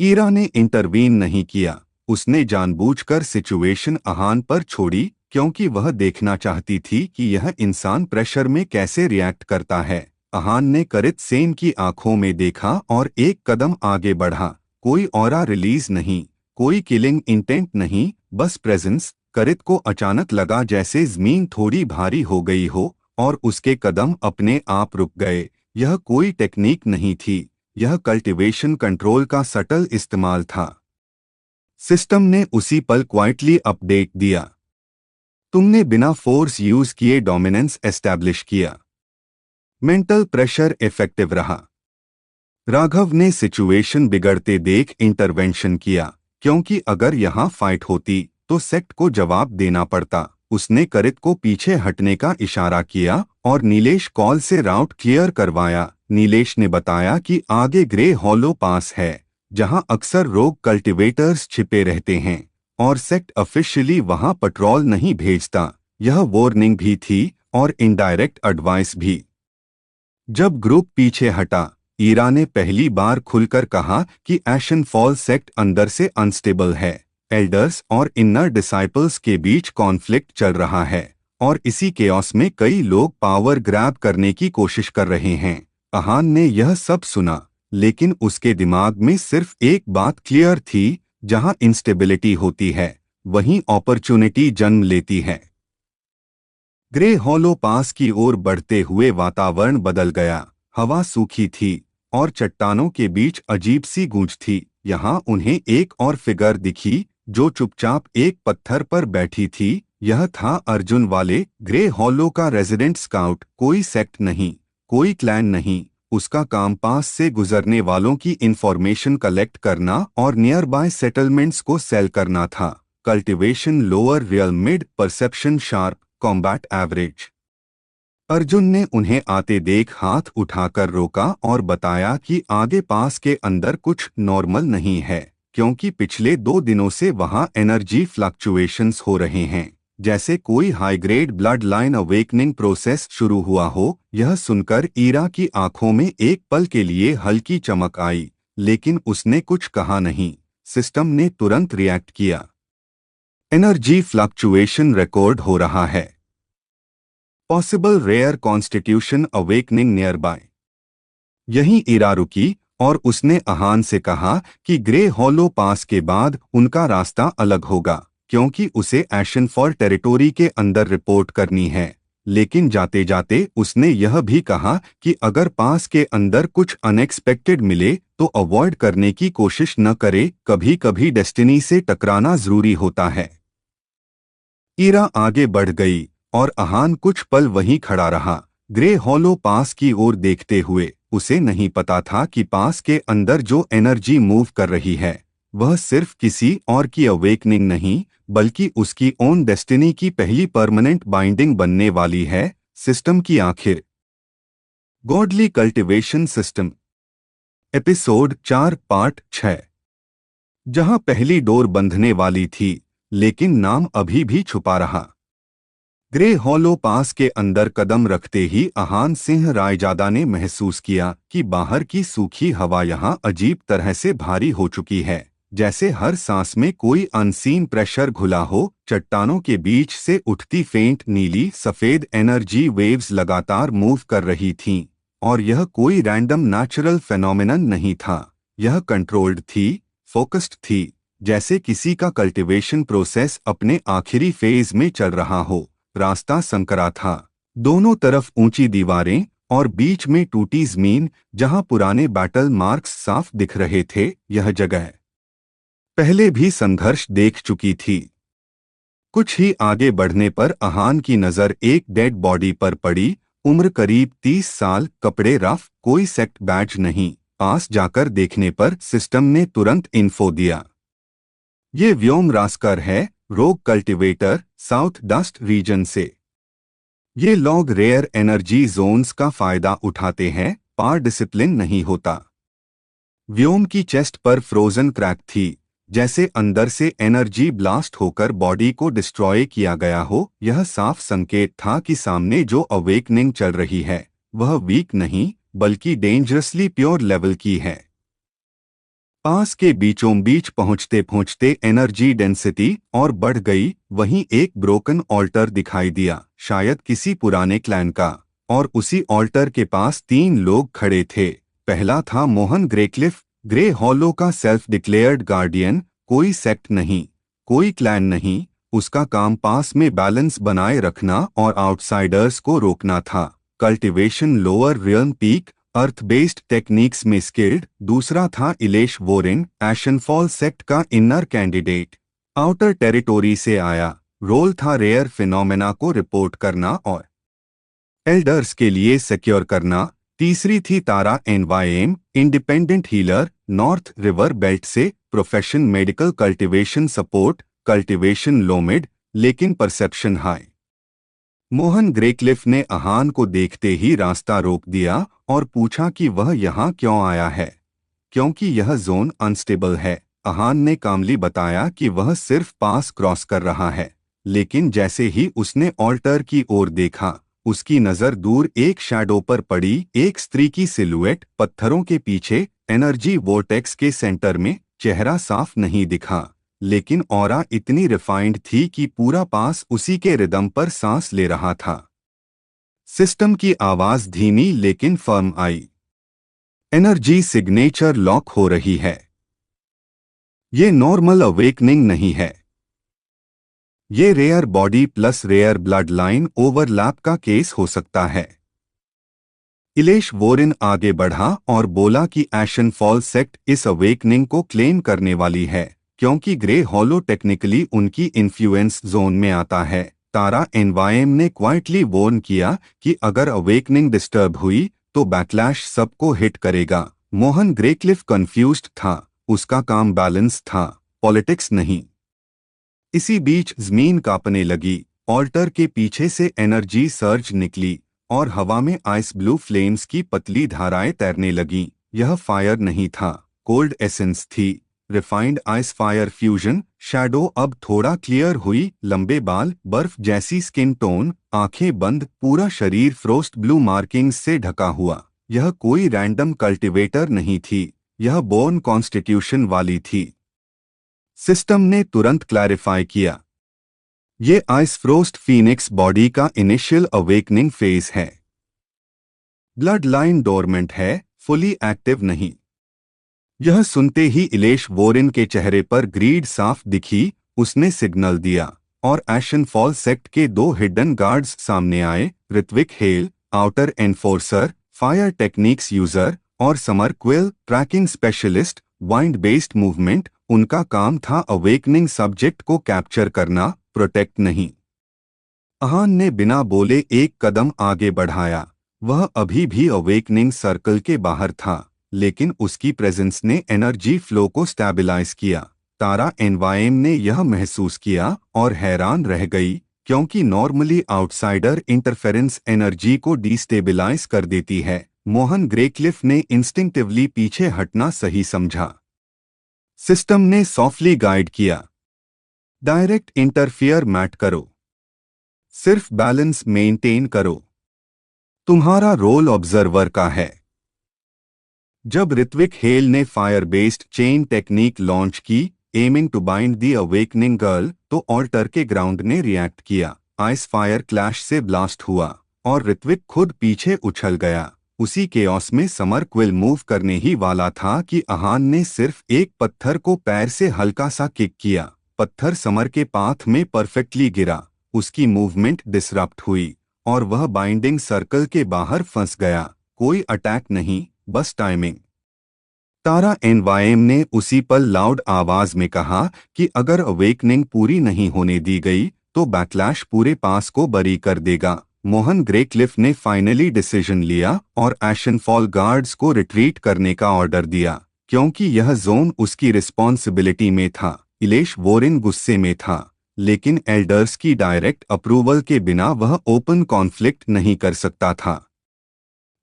[SPEAKER 1] ईरा ने इंटरवीन नहीं किया, उसने जानबूझकर सिचुएशन अहान पर छोड़ी, क्योंकि वह देखना चाहती थी कि यह इंसान प्रेशर में कैसे रिएक्ट करता है। अहान ने करित सेन की आंखों में देखा और एक कदम आगे बढ़ा। कोई ऑरा रिलीज नहीं, कोई किलिंग इंटेंट नहीं, बस प्रेजेंस। करित को अचानक लगा जैसे जमीन थोड़ी भारी हो गई हो, और उसके कदम अपने आप रुक गए। यह कोई टेक्निक नहीं थी, यह कल्टीवेशन कंट्रोल का सटल इस्तेमाल था। सिस्टम ने उसी पल क्वाइटली अपडेट दिया, तुमने बिना फोर्स यूज किए डोमिनेंस एस्टैब्लिश किया। मेंटल प्रेशर इफेक्टिव रहा। राघव ने सिचुएशन बिगड़ते देख इंटरवेंशन किया, क्योंकि अगर यहां फाइट होती तो सेक्ट को जवाब देना पड़ता। उसने करित को पीछे हटने का इशारा किया और नीलेश कॉल से राउट क्लियर करवाया। नीलेश ने बताया कि आगे ग्रे हॉलो पास है, जहां अक्सर रोग कल्टीवेटर्स छिपे रहते हैं और सेक्ट ऑफिशियली वहां पेट्रोल नहीं भेजता। यह वार्निंग भी थी और इनडायरेक्ट एडवाइस भी। जब ग्रुप पीछे हटा, ईरा ने पहली बार खुलकर कहा कि एशन फॉल सेक्ट अंदर से अनस्टेबल है। एल्डर्स और इनर डिसाइपल्स के बीच कॉन्फ्लिक्ट चल रहा है और इसी केओस में कई लोग पावर ग्रैब करने की कोशिश कर रहे हैं। अहान ने यह सब सुना, लेकिन उसके दिमाग में सिर्फ एक बात क्लियर थी, जहां इंस्टेबिलिटी होती है वहीं अपॉर्चुनिटी जन्म लेती है। ग्रे हॉलो पास की ओर बढ़ते हुए वातावरण बदल गया। हवा सूखी थी और चट्टानों के बीच अजीब सी गूंज थी। यहाँ उन्हें एक और फिगर दिखी जो चुपचाप एक पत्थर पर बैठी थी। यह था अर्जुन वाले ग्रे हॉलो का रेजिडेंट स्काउट। कोई सेक्ट नहीं, कोई क्लैन नहीं, उसका काम पास से गुजरने वालों की इंफॉर्मेशन कलेक्ट करना और नियर बाय सेटलमेंट्स को सेल करना था। Cultivation lower real mid, perception sharp, combat average. Arjun ने उन्हें आते देख हाथ उठाकर रोका और बताया कि आगे पास के अंदर कुछ नॉर्मल नहीं है, क्योंकि पिछले 2 दिनों से वहां एनर्जी फ्लक्चुएशंस हो रहे हैं, जैसे कोई high grade blood line awakening process शुरू हुआ हो। यह सुनकर ईरा की आंखों में एक पल के लिए हल्की चमक आई, लेकिन उसने कुछ कहा नहीं। सिस्टम ने तुरंत रिएक्ट किया, एनर्जी फ्लक्चुएशन रिकॉर्ड हो रहा है, possible rare constitution awakening nearby. यहीं ईरा रुकी और उसने अहान से कहा कि ग्रे हॉलो पास के बाद उनका रास्ता अलग होगा, क्योंकि उसे एशन फॉल टेरिटोरी के अंदर रिपोर्ट करनी है। लेकिन जाते जाते उसने यह भी कहा कि अगर पास के अंदर कुछ अनएक्सपेक्टेड मिले तो अवॉइड करने की कोशिश न करे। कभी कभी डेस्टिनी से टकराना जरूरी होता है। ईरा आगे बढ़ गई और अहान कुछ पल वहीं खड़ा रहा, ग्रे हॉलो पास की ओर देखते हुए। उसे नहीं पता था कि पास के अंदर जो एनर्जी मूव कर रही है वह सिर्फ किसी और की अवेकनिंग नहीं, बल्कि उसकी ओन डेस्टिनी की पहली परमानेंट बाइंडिंग बनने वाली है। सिस्टम की आखिर। Godly cultivation system, episode 4 part 6। जहां पहली डोर बंधने वाली थी, लेकिन नाम अभी भी छुपा रहा। ग्रे हॉलो पास के अंदर कदम रखते ही अहान सिंह रायजादा ने महसूस किया कि बाहर की सूखी हवा यहां अजीब तरह से भारी हो चुकी है, जैसे हर सांस में कोई अनसीन प्रेशर घुला हो। चट्टानों के बीच से उठती फेंट नीली सफेद एनर्जी वेव्स लगातार मूव कर रही थीं, और यह कोई रैंडम नेचुरल फेनोमेनन नहीं था। यह कंट्रोल्ड थी, फोकस्ड थी, जैसे किसी का कल्टीवेशन प्रोसेस अपने आखिरी फेज में चल रहा हो। रास्ता संकरा था, दोनों तरफ ऊंची दीवारें और बीच में टूटी जमीन जहां पुराने बैटल मार्क्स साफ दिख रहे थे। यह जगह पहले भी संघर्ष देख चुकी थी। कुछ ही आगे बढ़ने पर अहान की नजर एक डेड बॉडी पर पड़ी। उम्र करीब 30 साल, कपड़े रफ, कोई सेक्ट बैज नहीं। पास जाकर देखने पर सिस्टम ने तुरंत इन्फो दिया, ये व्योम रास्कर है, रोग कल्टीवेटर, साउथ डस्ट रीजन से। ये लोग रेयर एनर्जी जोन्स का फायदा उठाते हैं, पार डिसिप्लिन नहीं होता। व्योम की चेस्ट पर फ्रोजन क्रैक थी, जैसे अंदर से एनर्जी ब्लास्ट होकर बॉडी को डिस्ट्रॉय किया गया हो। यह साफ संकेत था कि सामने जो अवेकनिंग चल रही है वह वीक नहीं, बल्कि डेंजरसली प्योर लेवल की है। पास के बीचों बीच पहुंचते पहुंचते एनर्जी डेंसिटी और बढ़ गई। वहीं एक ब्रोकन ऑल्टर दिखाई दिया, शायद किसी पुराने क्लैन का, और उसी ऑल्टर के पास 3 लोग खड़े थे। पहला था मोहन ग्रेक्लिफ, ग्रे हॉलो का सेल्फ डिक्लेयर्ड गार्डियन। कोई सेक्ट नहीं, कोई क्लैन नहीं, उसका काम पास में बैलेंस बनाए रखना और आउटसाइडर्स को रोकना था। कल्टीवेशन लोअर रियल्म पीक, अर्थ बेस्ड टेक्निक्स में स्किल्ड, दूसरा था इलेश वोरेन, एशनफॉल सेक्ट का इनर कैंडिडेट, आउटर टेरिटोरी से आया, रोल था रेयर फिनोमेना को रिपोर्ट करना और एल्डर्स के लिए सिक्योर करना। तीसरी थी तारा एनवाईएम, independent healer, north river belt से, profession medical cultivation support, cultivation low mid लेकिन परसेप्शन हाई। मोहन ग्रेक्लिफ ने अहान को देखते ही रास्ता रोक दिया और पूछा कि वह यहाँ क्यों आया है। क्योंकि यह जोन अनस्टेबल है, अहान ने कामली बताया कि वह सिर्फ पास क्रॉस कर रहा है। लेकिन जैसे ही उसने ऑल्टर की ओर देखा, उसकी नजर दूर एक शैडो पर पड़ी, एक स्त्री की सिलुएट पत्थरों के पीछे, एनर्जी वोर्टेक्स के सेंटर में। चेहरा साफ नहीं दिखा, लेकिन ऑरा इतनी रिफाइंड थी कि पूरा पास उसी के रिदम पर सांस ले रहा था। सिस्टम की आवाज धीमी लेकिन फर्म आई। एनर्जी सिग्नेचर लॉक हो रही है। ये नॉर्मल अवेकनिंग नहीं है। ये rare body plus rare bloodline overlap का केस हो सकता है। इलेश वोरेन आगे बढ़ा और बोला कि एशनफॉल सेक्ट इस अवेकनिंग को क्लेम करने वाली है, क्योंकि ग्रे हॉलो टेक्निकली उनकी इन्फ्लुएंस जोन में आता है। तारा एनवाईएम ने क्वाइटली वॉर्न किया कि अगर अवेकनिंग डिस्टर्ब हुई तो बैकलैश सबको हिट करेगा। मोहन ग्रेक्लिफ कंफ्यूज्ड था, उसका काम बैलेंस था, पॉलिटिक्स नहीं। इसी बीच जमीन कांपने लगी, ऑल्टर के पीछे से एनर्जी सर्ज निकली और हवा में आइस ब्लू फ्लेम्स की पतली धाराएं तैरने लगीं। यह फायर नहीं था, कोल्ड एसेंस थी, refined ice fire fusion. Shadow अब थोड़ा क्लियर हुई, लंबे बाल, बर्फ जैसी स्किन टोन, आंखें बंद, पूरा शरीर फ्रोस्ट ब्लू मार्किंग्स से ढका हुआ। यह कोई रैंडम कल्टिवेटर नहीं थी, यह बोर्न कॉन्स्टिट्यूशन वाली थी। सिस्टम ने तुरंत क्लैरिफाई किया, ये आइस फ्रोस्ट फीनिक्स बॉडी का इनिशियल अवेकनिंग फेज है। ब्लड लाइन डोरमेंट है, फुली एक्टिव नहीं। यह सुनते ही इलेश वोरेन के चेहरे पर ग्रीड साफ दिखी। उसने सिग्नल दिया और एशनफॉल सेक्ट के 2 हिडन गार्ड्स सामने आए, Ritwik Hale, outer enforcer, fire techniques user, और Summer Quill, tracking specialist, wind based movement. उनका काम था अवेकनिंग सब्जेक्ट को कैप्चर करना, प्रोटेक्ट नहीं। अहान ने बिना बोले एक कदम आगे बढ़ाया। वह अभी भी अवेकनिंग सर्कल के बाहर था, लेकिन उसकी प्रेजेंस ने एनर्जी फ्लो को स्टेबलाइज किया। तारा एनवाईएम ने यह महसूस किया और हैरान रह गई, क्योंकि नॉर्मली आउटसाइडर इंटरफेरेंस एनर्जी को डिस्टेबलाइज कर देती है। मोहन ग्रेक्लिफ ने इंस्टिंक्टिवली पीछे हटना सही समझा। सिस्टम ने सॉफ्टली गाइड किया, डायरेक्ट इंटरफियर मत करो, सिर्फ बैलेंस मेंटेन करो। तुम्हारा रोल ऑब्जर्वर का है। जब ऋत्विक हेल ने fire based chain technique launch की, aiming to bind the awakening girl, तो ऑल्टर के ग्राउंड ने रिएक्ट किया। आइस फायर क्लैश से ब्लास्ट हुआ और ऋत्विक खुद पीछे उछल गया। उसी केओस में समर क्विल मूव करने ही वाला था कि अहान ने सिर्फ एक पत्थर को पैर से हल्का सा किक किया। पत्थर समर के पाथ में परफेक्टली गिरा। उसकी मूवमेंट डिसरप्ट हुई और वह बाइंडिंग सर्कल के बाहर फंस गया। कोई अटैक नहीं, बस टाइमिंग। तारा एनवाईएम ने उसी पल लाउड आवाज में कहा कि अगर अवेकनिंग पूरी नहीं होने दी गई तो बैकलैश पूरे पास को बरी कर देगा। मोहन ग्रेक्लिफ ने फाइनली डिसीजन लिया और एशनफॉल गार्ड्स को रिट्रीट करने का ऑर्डर दिया, क्योंकि यह जोन उसकी रिस्पॉन्सिबिलिटी में था। इलेश वोरेन गुस्से में था, लेकिन एल्डर्स की डायरेक्ट अप्रूवल के बिना वह ओपन कॉन्फ्लिक्ट नहीं कर सकता था।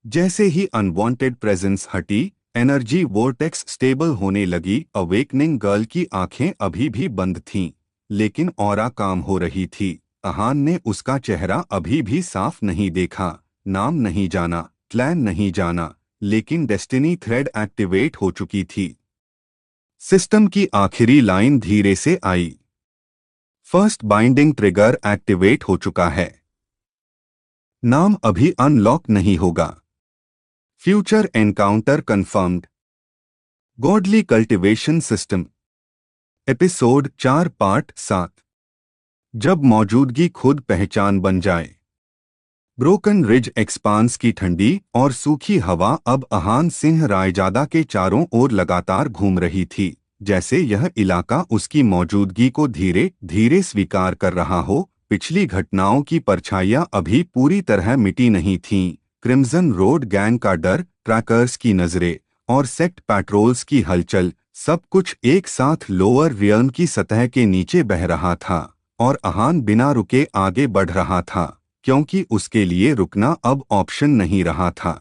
[SPEAKER 1] जैसे ही अनवांटेड प्रेजेंस हटी, एनर्जी वोर्टेक्स स्टेबल होने लगी। अवेकनिंग गर्ल की आंखें अभी भी बंद थीं, लेकिन ऑरा काम हो रही थी। अहान ने उसका चेहरा अभी भी साफ नहीं देखा, नाम नहीं जाना, क्लैन नहीं जाना, लेकिन डेस्टिनी थ्रेड एक्टिवेट हो चुकी थी। सिस्टम की आखिरी लाइन धीरे से आई, फर्स्ट बाइंडिंग ट्रिगर एक्टिवेट हो चुका है। नाम अभी अनलॉक नहीं होगा। Future encounter confirmed. Godly cultivation system, episode 4 part 7। जब मौजूदगी खुद पहचान बन जाए। ब्रोकन रिज एक्सपांस की ठंडी और सूखी हवा अब अहान सिंह रायजादा के चारों ओर लगातार घूम रही थी, जैसे यह इलाका उसकी मौजूदगी को धीरे धीरे स्वीकार कर रहा हो। पिछली घटनाओं की परछाइयां अभी पूरी तरह मिटी नहीं थीं। क्रिम्सन रोड गैंग का डर, ट्रैकर्स की नजरें और सेक्ट पैट्रोल्स की हलचल, सब कुछ एक साथ लोअर रियल्म की सतह के नीचे बह रहा था, और अहान बिना रुके आगे बढ़ रहा था, क्योंकि उसके लिए रुकना अब ऑप्शन नहीं रहा था।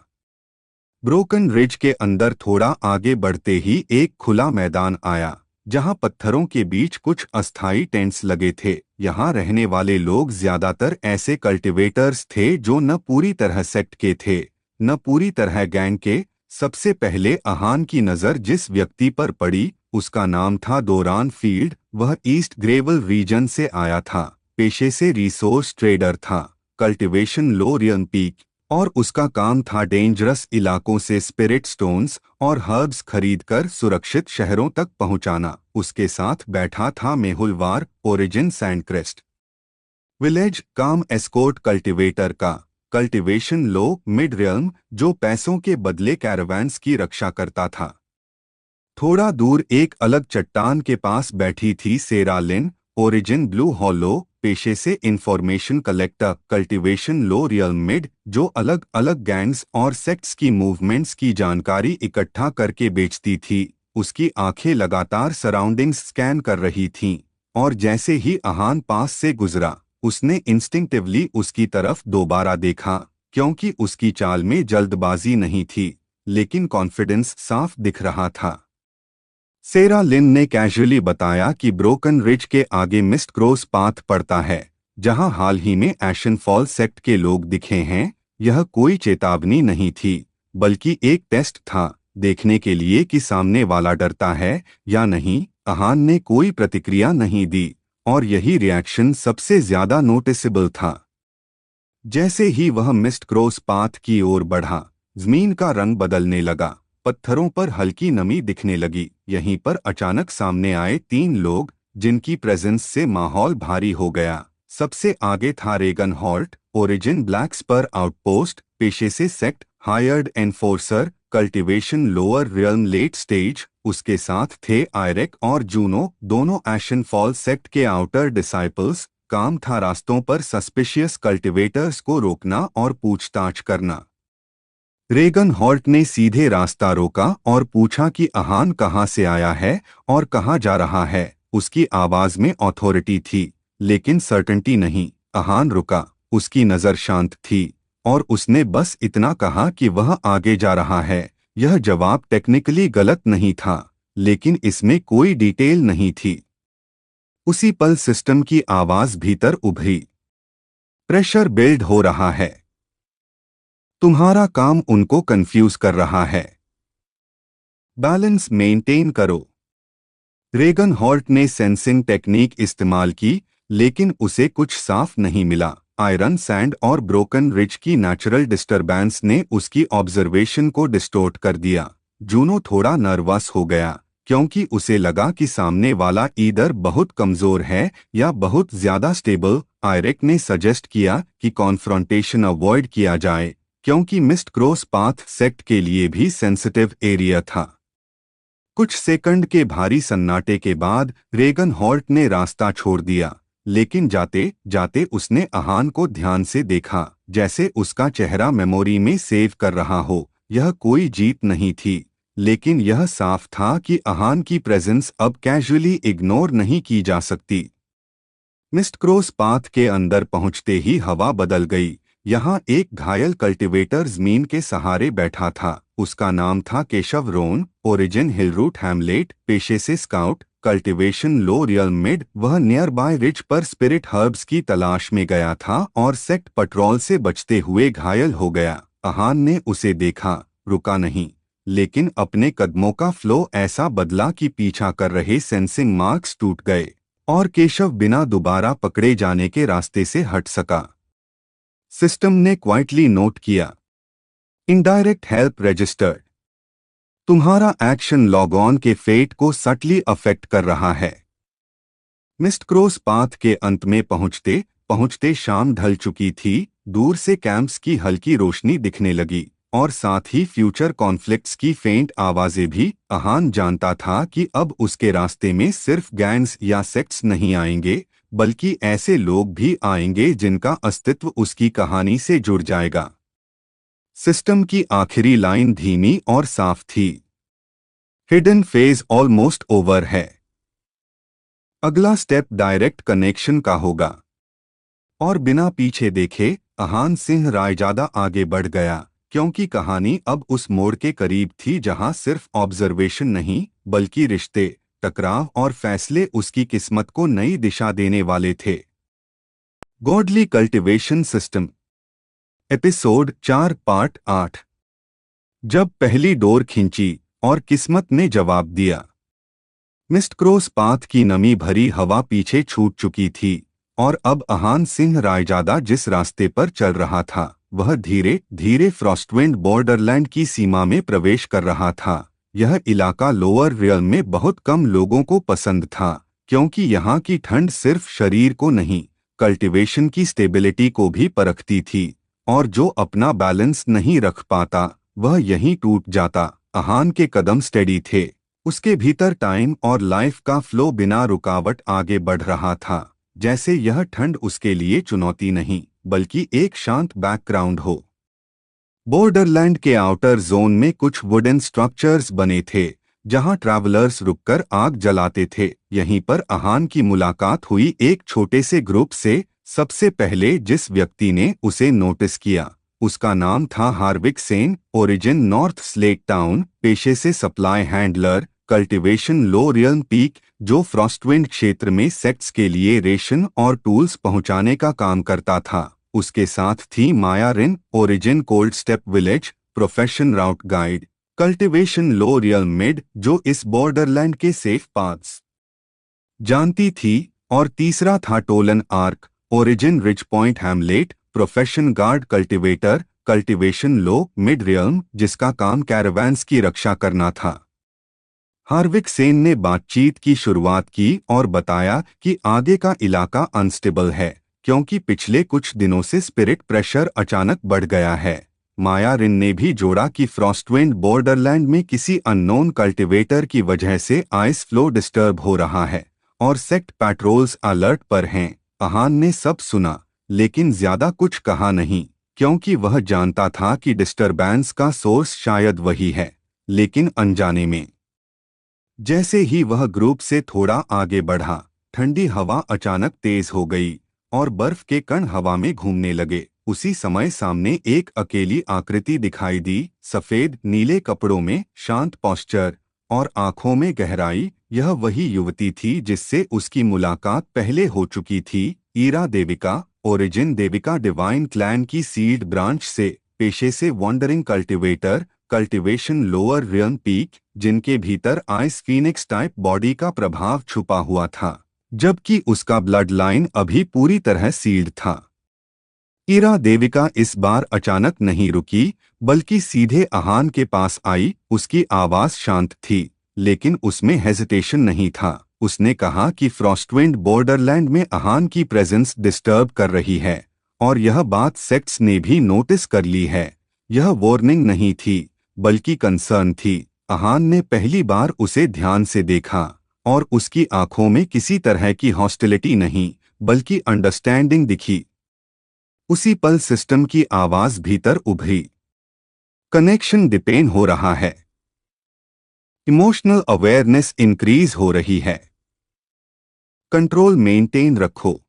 [SPEAKER 1] ब्रोकन रिज के अंदर थोड़ा आगे बढ़ते ही एक खुला मैदान आया, जहां पत्थरों के बीच कुछ अस्थायी टेंट्स लगे थे। यहां रहने वाले लोग ज्यादातर ऐसे कल्टिवेटर्स थे जो न पूरी तरह सेक्ट के थे, न पूरी तरह गैंग के। सबसे पहले अहान की नज़र जिस व्यक्ति पर पड़ी, उसका नाम था डोरान फील्ड। वह ईस्ट ग्रेवल रीजन से आया था, पेशे से रिसोर्स ट्रेडर था, कल्टिवेशन लो रियन पीक, और उसका काम था डेंजरस इलाकों से स्पिरिट स्टोन्स और हर्ब्स खरीदकर सुरक्षित शहरों तक पहुंचाना। उसके साथ बैठा था मेहुलवार, ओरिजिन सैंडक्रेस्ट विलेज, काम एस्कोर्ट कल्टिवेटर का, कल्टिवेशन लो मिड रियल्म, जो पैसों के बदले कैरावान्स की रक्षा करता था। थोड़ा दूर एक अलग चट्टान के पास बैठी थी सेरा लिन, ओरिजिन ब्लू हॉलो, पेशे से इंफॉर्मेशन कलेक्टर, कल्टिवेशन लो रियल्म मिड, जो अलग अलग गैंग्स और सेक्ट्स की मूवमेंट्स की जानकारी इकट्ठा करके बेचती थी। उसकी आंखें लगातार सराउंडिंग्स स्कैन कर रही थीं, और जैसे ही अहान पास से गुजरा, उसने इंस्टिंक्टिवली उसकी तरफ दोबारा देखा, क्योंकि उसकी चाल में जल्दबाजी नहीं थी, लेकिन कॉन्फिडेंस साफ दिख रहा था। सेरा लिन ने कैजुअली बताया कि ब्रोकन रिज के आगे मिस्ट क्रॉस पाथ पड़ता है, जहां हाल ही में एशन फॉल सेक्ट के लोग दिखे हैं। यह कोई चेतावनी नहीं थी, बल्कि एक टेस्ट था, देखने के लिए कि सामने वाला डरता है या नहीं। अहान ने कोई प्रतिक्रिया नहीं दी, और यही रिएक्शन सबसे ज्यादा नोटिसेबल था। जैसे ही वह मिस्ट क्रॉस पाथ की ओर बढ़ा, जमीन का रंग बदलने लगा, पत्थरों पर हल्की नमी दिखने लगी। यहीं पर अचानक सामने आए तीन लोग, जिनकी प्रेजेंस से माहौल भारी हो गया। सबसे आगे था Regan Halt, origin black spur outpost, पेशे से sect hired enforcer, cultivation lower realm late stage. उसके साथ थे आयरेक और जूनो, दोनों एशन फॉल सेक्ट के आउटर डिसाइपल्स। काम था रास्तों पर सस्पिशियस कल्टिवेटर्स को रोकना और पूछताछ करना। रेगन हॉल्ट ने सीधे रास्ता रोका और पूछा कि अहान कहाँ से आया है और कहाँ जा रहा है। उसकी आवाज में अथॉरिटी थी, लेकिन सर्टेनिटी नहीं। अहान रुका, उसकी नज़र शांत थी, और उसने बस इतना कहा कि वह आगे जा रहा है। यह जवाब टेक्निकली गलत नहीं था, लेकिन इसमें कोई डिटेल नहीं थी। उसी पल सिस्टम की आवाज भीतर उभरी, प्रेशर बिल्ड हो रहा है, तुम्हारा काम उनको कंफ्यूज कर रहा है, बैलेंस मेंटेन करो। रेगन हॉल्ट ने सेंसिंग टेक्निक इस्तेमाल की, लेकिन उसे कुछ साफ नहीं मिला। आयरन सैंड और ब्रोकन रिज की नेचुरल डिस्टरबेंस ने उसकी ऑब्जर्वेशन को डिस्टोर्ट कर दिया। जूनो थोड़ा नर्वस हो गया, क्योंकि उसे लगा कि सामने वाला ईदर बहुत कमजोर है या बहुत ज्यादा स्टेबल। आयरेक ने सजेस्ट किया कि कॉन्फ्रंटेशन अवॉइड किया जाए, क्योंकि मिस्ट क्रॉस पाथ सेक्ट के लिए भी सेंसिटिव एरिया था। कुछ सेकंड के भारी सन्नाटे के बाद रेगन हॉल्ट ने रास्ता छोड़ दिया, लेकिन जाते जाते उसने अहान को ध्यान से देखा, जैसे उसका चेहरा मेमोरी में सेव कर रहा हो। यह कोई जीत नहीं थी, लेकिन यह साफ था कि अहान की प्रेजेंस अब कैजुअली इग्नोर नहीं की जा सकती। मिस्ट क्रॉस पाथ के अंदर पहुंचते ही हवा बदल गई। यहाँ एक घायल कल्टिवेटर जमीन के सहारे बैठा था। उसका नाम था केशव रोन, ओरिजिन हिलरूट हैमलेट, पेशे से स्काउट, कल्टिवेशन लो रियल मिड। वह नियर बाय रिज पर स्पिरिट हर्ब्स की तलाश में गया था और सेक्ट पेट्रोल से बचते हुए घायल हो गया। अहान ने उसे देखा, रुका नहीं, लेकिन अपने कदमों का फ्लो ऐसा बदला कि पीछा कर रहे सेंसिंग मार्क्स टूट गए, और केशव बिना दोबारा पकड़े जाने के रास्ते से हट सका। सिस्टम ने क्वाइटली नोट किया, इनडायरेक्ट हेल्प रजिस्टर्ड, तुम्हारा एक्शन लॉग ऑन के फेट को सटली अफेक्ट कर रहा है। मिस्ट क्रॉस पाथ के अंत में पहुंचते पहुंचते शाम ढल चुकी थी। दूर से कैंप्स की हल्की रोशनी दिखने लगी और साथ ही फ्यूचर कॉन्फ्लिक्ट्स की फेंट आवाजें भी। अहान जानता था कि अब उसके रास्ते में सिर्फ गैंग्स या सेक्ट्स नहीं आएंगे, बल्कि ऐसे लोग भी आएंगे जिनका अस्तित्व उसकी कहानी से जुड़ जाएगा। सिस्टम की आखिरी लाइन धीमी और साफ थी, हिडन फेज ऑलमोस्ट ओवर है। अगला स्टेप डायरेक्ट कनेक्शन का होगा। और बिना पीछे देखे अहान सिंह रायजादा आगे बढ़ गया, क्योंकि कहानी अब उस मोड़ के करीब थी जहां सिर्फ ऑब्जर्वेशन नहीं, बल्कि रिश्ते, टकराव और फैसले उसकी किस्मत को नई दिशा देने वाले थे। Godly cultivation system, episode 4 part 8। जब पहली डोर खींची और किस्मत ने जवाब दिया। मिस्ट क्रॉस पाथ की नमी भरी हवा पीछे छूट चुकी थी और अब अहान सिंह रायजादा जिस रास्ते पर चल रहा था वह धीरे धीरे फ्रॉस्टविंड बॉर्डरलैंड की सीमा में प्रवेश कर रहा था। यह इलाका लोअर रियल में बहुत कम लोगों को पसंद था, क्योंकि यहाँ की ठंड सिर्फ शरीर को नहीं, कल्टीवेशन की स्टेबिलिटी को भी परखती थी, और जो अपना बैलेंस नहीं रख पाता वह यहीं टूट जाता। अहान के कदम स्टेडी थे, उसके भीतर टाइम और लाइफ का फ्लो बिना रुकावट आगे बढ़ रहा था, जैसे यह ठंड उसके लिए चुनौती नहीं बल्कि एक शांत बैकग्राउंड हो। बॉर्डरलैंड के आउटर जोन में कुछ वुडन स्ट्रक्चर्स बने थे जहां ट्रैवलर्स रुककर आग जलाते थे। यहीं पर अहान की मुलाकात हुई एक छोटे से ग्रुप से। सबसे पहले जिस व्यक्ति ने उसे नोटिस किया उसका नाम था Harvik Sen, origin north slate town, पेशे से supply handler, cultivation low real peak, जो फ्रॉस्टविंड क्षेत्र में सेक्ट्स के लिए रेशन और टूल्स पहुंचाने का काम करता था। उसके साथ थी Maya Rin, origin cold steppe village, profession route guide, cultivation low real mid, जो इस बॉर्डरलैंड के सेफ पाथ्स जानती थी। और तीसरा था Tolan Arc, origin rich point hamlet, profession guard cultivator, cultivation low mid realm, जिसका काम कैरावैन्स की रक्षा करना था। हार्विक सेन ने बातचीत की शुरुआत की और बताया कि आगे का इलाका अनस्टेबल है, क्योंकि पिछले कुछ दिनों से स्पिरिट प्रेशर अचानक बढ़ गया है। माया रिन ने भी जोड़ा कि फ्रॉस्टविंड बॉर्डरलैंड में किसी अननोन कल्टीवेटर की वजह से आइस फ्लो डिस्टर्ब हो रहा है और सेक्ट पैट्रोल्स अलर्ट पर हैं। अहान ने सब सुना, लेकिन ज्यादा कुछ कहा नहीं, क्योंकि वह जानता था कि डिस्टरबेंस का सोर्स शायद वही है, लेकिन अनजाने में। जैसे ही वह ग्रुप से थोड़ा आगे बढ़ा, ठंडी हवा अचानक तेज हो गई और बर्फ के कण हवा में घूमने लगे। उसी समय सामने एक अकेली आकृति दिखाई दी, सफेद नीले कपड़ों में, शांत पोस्चर और आंखों में गहराई। यह वही युवती थी जिससे उसकी मुलाकात पहले हो चुकी थी, Ira Devika, origin Devika divine clan की सीड ब्रांच से, पेशे से wandering cultivator, cultivation lower realm peak, जिनके भीतर आइस फीनिक्स टाइप बॉडी का प्रभाव छुपा हुआ था, जबकि उसका ब्लड लाइन अभी पूरी तरह सील्ड था। ईरा देविका इस बार अचानक नहीं रुकी, बल्कि सीधे अहान के पास आई। उसकी आवाज शांत थी, लेकिन उसमें हेजिटेशन नहीं था। उसने कहा कि फ्रॉस्टविंड बॉर्डरलैंड में अहान की प्रेजेंस डिस्टर्ब कर रही है, और यह बात सेक्ट्स ने भी नोटिस कर ली है। यह वार्निंग नहीं थी, बल्कि कंसर्न थी। अहान ने पहली बार उसे ध्यान से देखा, और उसकी आंखों में किसी तरह की हॉस्टिलिटी नहीं, बल्कि अंडरस्टैंडिंग दिखी। उसी पल सिस्टम की आवाज भीतर उभरी, कनेक्शन डिपेंड हो रहा है, इमोशनल अवेयरनेस इंक्रीज हो रही है, कंट्रोल मेंटेन रखो।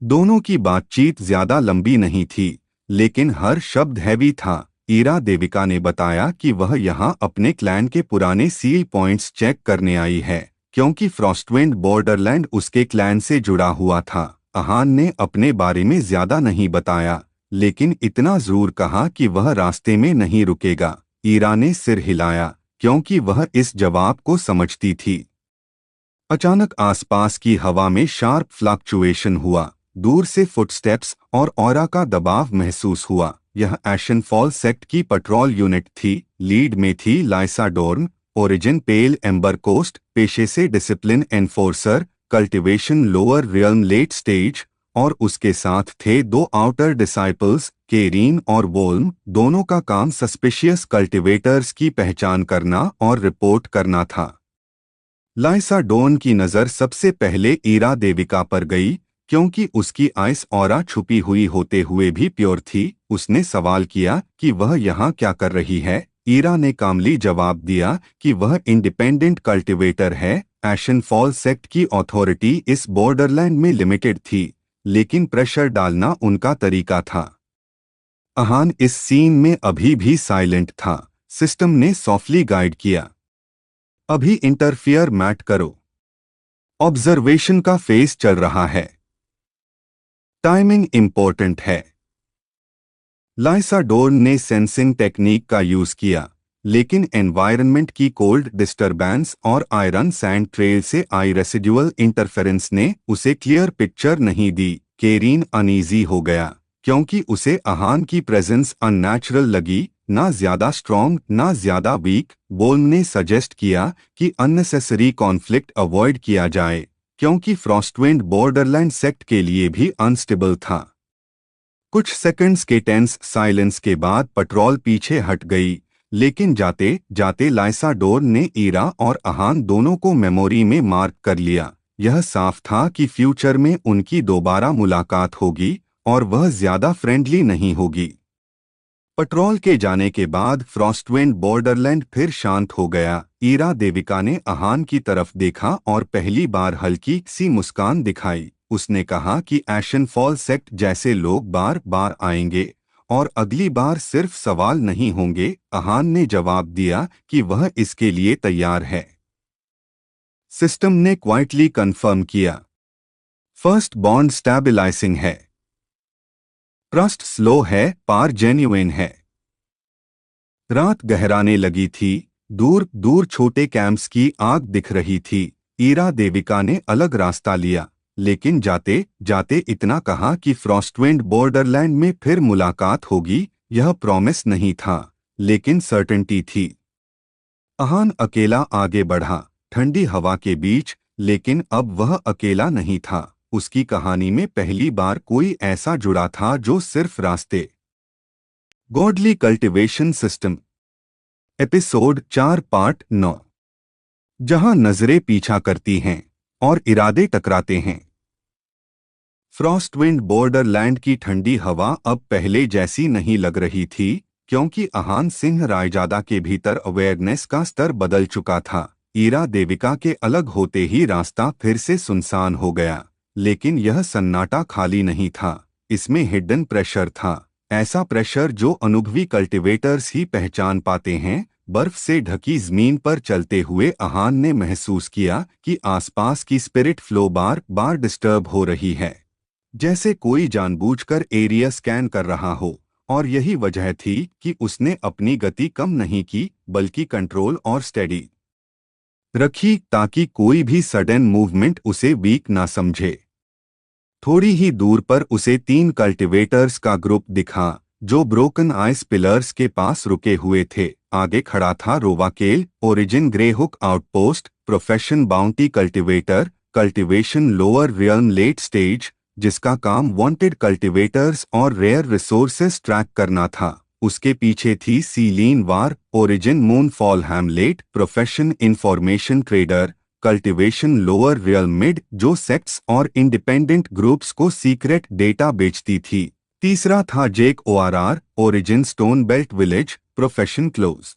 [SPEAKER 1] दोनों की बातचीत ज्यादा लंबी नहीं थी, लेकिन हर शब्द हैवी था। ईरा देविका ने बताया कि वह यहाँ अपने क्लैन के पुराने सील पॉइंट्स चेक करने आई है, क्योंकि फ्रॉस्टविंड बॉर्डरलैंड उसके क्लैन से जुड़ा हुआ था। अहान ने अपने बारे में ज्यादा नहीं बताया, लेकिन इतना जरूर कहा कि वह रास्ते में नहीं रुकेगा। ईरा ने सिर हिलाया, क्योंकि वह इस जवाब को समझती थी। अचानक आसपास की हवा में शार्प फ्लक्चुएशन हुआ। दूर से फुटस्टेप्स और ऑरा का दबाव महसूस हुआ। यह एशन फॉल सेक्ट की पेट्रोल यूनिट थी। लीड में थी Lysa Dorn, origin pale amber coast, पेशे से discipline enforcer, cultivation lower realm late stage, और उसके साथ थे दो आउटर डिसाइपल्स, केरीन और वोल्म। दोनों का काम सस्पिशियस कल्टिवेटर्स की पहचान करना और रिपोर्ट करना था। लाइसा डोन की नज़र सबसे पहले ईरा देविका पर गई, क्योंकि उसकी आइस ऑरा छुपी हुई होते हुए भी प्योर थी। उसने सवाल किया कि वह यहाँ क्या कर रही है। ईरा ने कामली जवाब दिया कि वह इंडिपेंडेंट कल्टिवेटर है। एशन फॉल सेक्ट की अथॉरिटी इस बॉर्डरलैंड में लिमिटेड थी, लेकिन प्रेशर डालना उनका तरीका था। अहान इस सीन में अभी भी साइलेंट था। सिस्टम ने सॉफ्टली गाइड किया, अभी इंटरफियर मैट करो, ऑब्जर्वेशन का फेज चल रहा है, टाइमिंग इंपॉर्टेंट है। लाइसा डोर्न ने सेंसिंग टेक्निक का यूज किया, लेकिन एनवायरनमेंट की कोल्ड डिस्टरबेंस और आयरन सैंड ट्रेल से आई रेसिडुअल इंटरफेरेंस ने उसे क्लियर पिक्चर नहीं दी। केरीन अनईजी हो गया, क्योंकि उसे अहान की प्रेजेंस अननेचुरल लगी, ना ज्यादा स्ट्रॉन्ग ना ज्यादा वीक। बोल्म ने सजेस्ट किया कि अननेसेसरी कॉन्फ्लिक्ट अवॉइड किया जाए, क्योंकि फ्रॉस्टविंड बॉर्डरलैंड सेक्ट के लिए भी अनस्टेबल था। कुछ सेकंड्स के टेंस साइलेंस के बाद पेट्रोल पीछे हट गई, लेकिन जाते जाते लाइसा डोर ने ईरा और अहान दोनों को मेमोरी में मार्क कर लिया। यह साफ था कि फ्यूचर में उनकी दोबारा मुलाकात होगी, और वह ज्यादा फ्रेंडली नहीं होगी। पेट्रोल के जाने के बाद फ्रॉस्टविंड बॉर्डरलैंड फिर शांत हो गया। ईरा देविका ने अहान की तरफ देखा और पहली बार हल्की सी मुस्कान दिखाई। उसने कहा कि एशन फॉल सेक्ट जैसे लोग बार बार आएंगे, और अगली बार सिर्फ सवाल नहीं होंगे। अहान ने जवाब दिया कि वह इसके लिए तैयार है। सिस्टम ने क्वाइटली कंफर्म किया, फर्स्ट बॉन्ड स्टेबलाइजिंग है, ट्रस्ट स्लो है, पार जेन्युइन है। रात गहराने लगी थी, दूर दूर छोटे कैंप्स की आग दिख रही थी। ईरा देविका ने अलग रास्ता लिया, लेकिन जाते जाते इतना कहा कि फ्रॉस्टविंड बॉर्डरलैंड में फिर मुलाकात होगी। यह प्रॉमिस नहीं था, लेकिन सर्टेनिटी थी। अहान अकेला आगे बढ़ा, ठंडी हवा के बीच, लेकिन अब वह अकेला नहीं था। उसकी कहानी में पहली बार कोई ऐसा जुड़ा था जो सिर्फ रास्ते। Godly cultivation system, episode 4 part 9। जहां नजरें पीछा करती हैं और इरादे टकराते हैं। फ्रॉस्टविंड बॉर्डरलैंड की ठंडी हवा अब पहले जैसी नहीं लग रही थी, क्योंकि अहान सिंह रायजादा के भीतर अवेयरनेस का स्तर बदल चुका था। ईरा देविका के अलग होते ही रास्ता फिर से सुनसान हो गया, लेकिन यह सन्नाटा खाली नहीं था। इसमें हिडन प्रेशर था, ऐसा प्रेशर जो अनुभवी कल्टिवेटर्स ही पहचान पाते हैं। बर्फ से ढकी जमीन पर चलते हुए अहान ने महसूस किया कि आसपास की स्पिरिट फ्लो बार बार डिस्टर्ब हो रही है, जैसे कोई जानबूझकर एरिया स्कैन कर रहा हो। और यही वजह थी कि उसने अपनी गति कम नहीं की, बल्कि कंट्रोल और स्टेडी रखी, ताकि कोई भी सडन मूवमेंट उसे वीक ना समझे। थोड़ी ही दूर पर उसे 3 कल्टिवेटर्स का ग्रुप दिखा, जो ब्रोकन आइस पिलर्स के पास रुके हुए थे। आगे खड़ा था Rovakel, origin grey hook outpost, profession bounty cultivator, cultivation lower realm late stage, जिसका काम वांटेड कल्टिवेटर्स और रेयर रिसोर्सेस ट्रैक करना था। उसके पीछे थी Selene Var, origin moonfall hamlet, profession information trader, cultivation lower real mid, जो सेक्ट्स और इंडिपेंडेंट ग्रुप्स को सीक्रेट डेटा बेचती थी। तीसरा था Jake Orr, origin stone belt village, profession close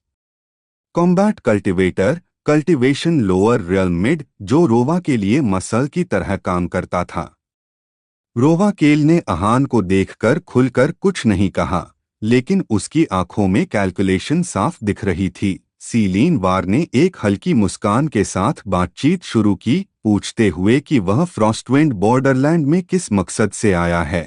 [SPEAKER 1] combat cultivator, cultivation lower real mid, जो रोवा के लिए मसल की तरह काम करता था। रोवा केल ने अहान को देखकर खुलकर कुछ नहीं कहा, लेकिन उसकी आंखों में कैलकुलेशन साफ दिख रही थी। सीलीन वार ने एक हल्की मुस्कान के साथ बातचीत शुरू की, पूछते हुए कि वह फ्रॉस्टविंड बॉर्डरलैंड में किस मकसद से आया है।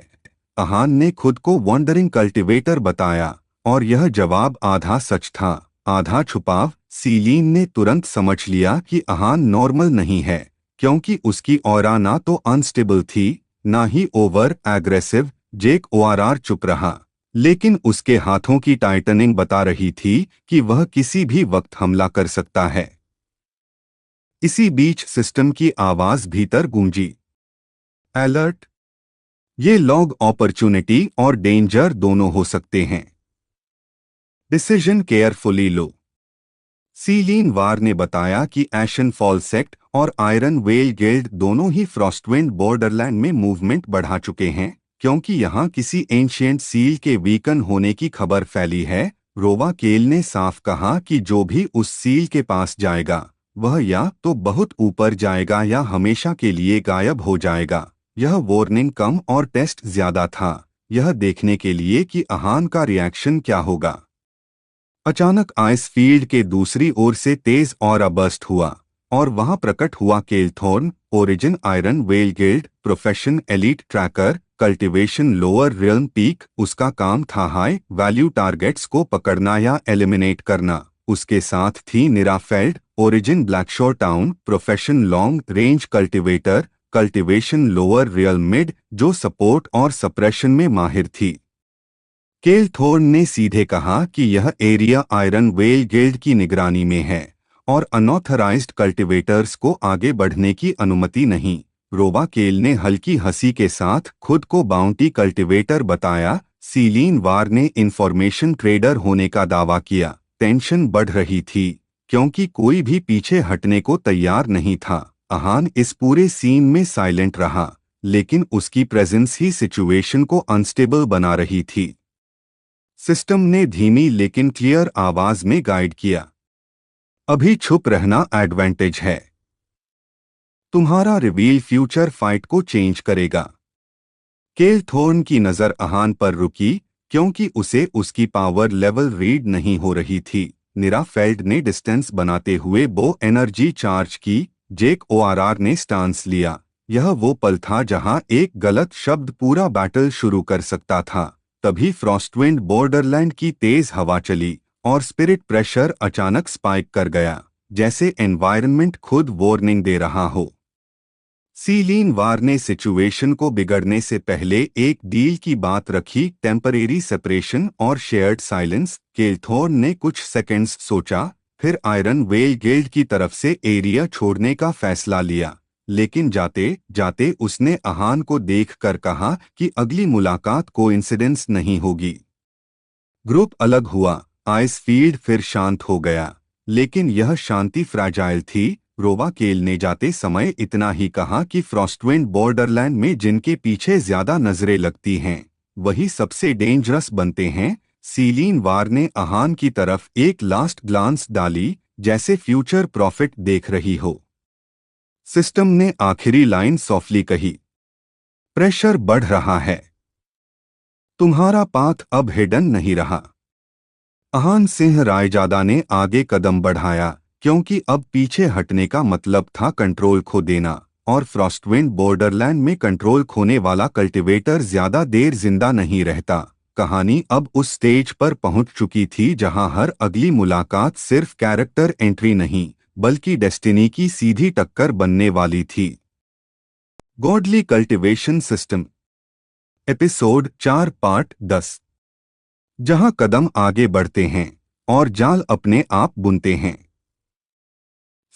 [SPEAKER 1] अहान ने खुद को वॉन्डरिंग कल्टिवेटर बताया, और यह जवाब आधा सच था आधा छुपाव। सीलीन ने तुरंत समझ लिया कि अहान नॉर्मल नहीं है, क्योंकि उसकी ऑरा ना तो अनस्टेबल थी, ना ही ओवर एग्रेसिव। जेक ओआरआर चुप रहा, लेकिन उसके हाथों की टाइटनिंग बता रही थी कि वह किसी भी वक्त हमला कर सकता है। इसी बीच सिस्टम की आवाज भीतर गूंजी, अलर्ट, ये लॉग अपॉर्चुनिटी और डेंजर दोनों हो सकते हैं। डिसीजन केयरफुली लो। सीलीन वार ने बताया कि एशन फॉल सेक्ट और आयरन वेल गिल्ड दोनों ही फ्रॉस्टविंड बॉर्डरलैंड में मूवमेंट बढ़ा चुके हैं, क्योंकि यहां किसी एंशिएंट सील के वीकन होने की खबर फैली है। रोवा केल ने साफ कहा कि जो भी उस सील के पास जाएगा वह या तो बहुत ऊपर जाएगा या हमेशा के लिए गायब हो जाएगा। यह वार्निंग कम और टेस्ट ज्यादा था, यह देखने के लिए कि अहान का रिएक्शन क्या होगा। अचानक आइस फील्ड के दूसरी ओर से तेज ऑरा बर्स्ट हुआ और वहां प्रकट हुआ Kelthorn, origin iron well guild, profession elite tracker, cultivation lower realm peak. उसका काम था हाई वैल्यू टारगेट्स को पकड़ना या एलिमिनेट करना। उसके साथ थी Nirafeld, origin Blackshore town, profession long range cultivator, cultivation lower real mid, जो सपोर्ट और सप्रेशन में माहिर थी। केलथॉर्न ने सीधे कहा कि यह एरिया आयरन वेल गिल्ड की निगरानी में है और अनऑथराइज्ड कल्टीवेटर्स को आगे बढ़ने की अनुमति नहीं। रोवा केल ने हल्की हंसी के साथ खुद को बाउंटी कल्टीवेटर बताया। सीलीन वार ने इंफॉर्मेशन ट्रेडर होने का दावा किया। टेंशन बढ़ रही थी क्योंकि कोई भी पीछे हटने को तैयार नहीं था। अहान इस पूरे सीन में साइलेंट रहा, लेकिन उसकी प्रेजेंस ही सिचुएशन को अनस्टेबल बना रही थी। सिस्टम ने धीमी लेकिन क्लियर आवाज में गाइड किया, अभी छुप रहना एडवांटेज है। तुम्हारा रिवील फ्यूचर फाइट को चेंज करेगा। केलथॉर्न की नजर अहान पर रुकी क्योंकि उसे उसकी पावर लेवल रीड नहीं हो रही थी। निराफेल्ड ने डिस्टेंस बनाते हुए बो एनर्जी चार्ज की। जेक ओआरआर ने स्टांस लिया। यह वो पल था जहां एक गलत शब्द पूरा बैटल शुरू कर सकता था। तभी फ्रॉस्टविंड बॉर्डरलैंड की तेज हवा चली और स्पिरिट प्रेशर अचानक स्पाइक कर गया, जैसे एनवायरनमेंट खुद वार्निंग दे रहा हो। सीलीन वार ने सिचुएशन को बिगड़ने से पहले एक डील की बात रखी, टेम्परेरी सेपरेशन और शेयर्ड साइलेंस। केलथॉर्न ने कुछ सेकंड्स सोचा, फिर आयरन वेल गिल्ड की तरफ से एरिया छोड़ने का फैसला लिया। लेकिन जाते जाते उसने अहान को देखकर कहा कि अगली मुलाकात कोइंसिडेंस नहीं होगी। ग्रुप अलग हुआ। आइस फील्ड फिर शांत हो गया, लेकिन यह शांति फ्रैजाइल थी। रोवा केल ने जाते समय इतना ही कहा कि फ्रॉस्टविंड बॉर्डरलैंड में जिनके पीछे ज्यादा नजरें लगती हैं वही सबसे डेंजरस बनते हैं। सीलीन वार ने अहान की तरफ एक लास्ट ग्लांस डाली, जैसे फ्यूचर प्रॉफिट देख रही हो। सिस्टम ने आखिरी लाइन सॉफ्टली कही, प्रेशर बढ़ रहा है, तुम्हारा पाथ अब हिडन नहीं रहा। अहान सिंह रायजादा ने आगे कदम बढ़ाया, क्योंकि अब पीछे हटने का मतलब था कंट्रोल खो देना, और फ्रॉस्टविंड बॉर्डरलैंड में कंट्रोल खोने वाला कल्टीवेटर ज्यादा देर जिंदा नहीं रहता। कहानी अब उस स्टेज पर पहुंच चुकी थी जहां हर अगली मुलाकात सिर्फ कैरेक्टर एंट्री नहीं बल्कि डेस्टिनी की सीधी टक्कर बनने वाली थी। Godly cultivation system, episode 4 part 10। जहां कदम आगे बढ़ते हैं और जाल अपने आप बुनते हैं।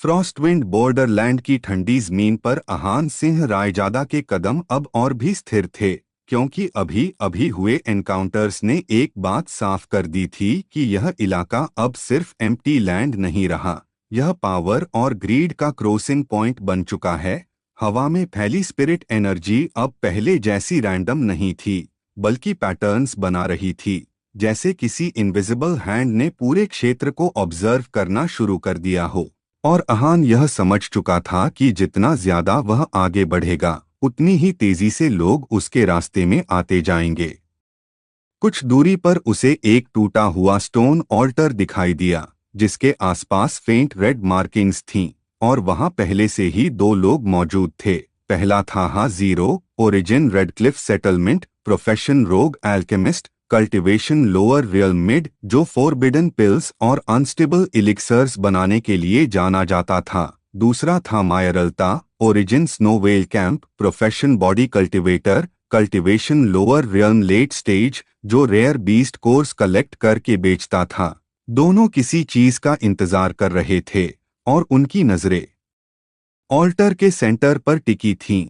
[SPEAKER 1] फ्रॉस्टविंड बॉर्डरलैंड की ठंडी जमीन पर अहान सिंह रायजादा के कदम अब और भी स्थिर थे, क्योंकि अभी अभी हुए एनकाउंटर्स ने एक बात साफ कर दी थी कि यह इलाका अब सिर्फ एम्प्टी लैंड नहीं रहा, यह पावर और ग्रीड का क्रॉसिंग पॉइंट बन चुका है। हवा में फैली स्पिरिट एनर्जी अब पहले जैसी रैंडम नहीं थी, बल्कि पैटर्न्स बना रही थी, जैसे किसी इनविजिबल हैंड ने पूरे क्षेत्र को ऑब्जर्व करना शुरू कर दिया हो। और अहान यह समझ चुका था कि जितना ज्यादा वह आगे बढ़ेगा उतनी ही तेजी से लोग उसके रास्ते में आते जाएंगे। कुछ दूरी पर उसे एक टूटा हुआ स्टोन ऑल्टर दिखाई दिया, जिसके आसपास फेंट रेड मार्किंग्स थीं, और वहां पहले से ही दो लोग मौजूद थे। पहला था Zero, origin Redcliff settlement, profession rogue alchemist, cultivation lower real mid, जो फोरबिडन पिल्स और अनस्टेबल इलिक्सर्स बनाने के लिए जाना जाता था। दूसरा था Myralta, origin Snowvale camp, profession body cultivator, cultivation lower realm late stage, जो रेयर बीस्ट कोर्स कलेक्ट करके बेचता था। दोनों किसी चीज का इंतजार कर रहे थे और उनकी नजरें ऑल्टर के सेंटर पर टिकी थीं।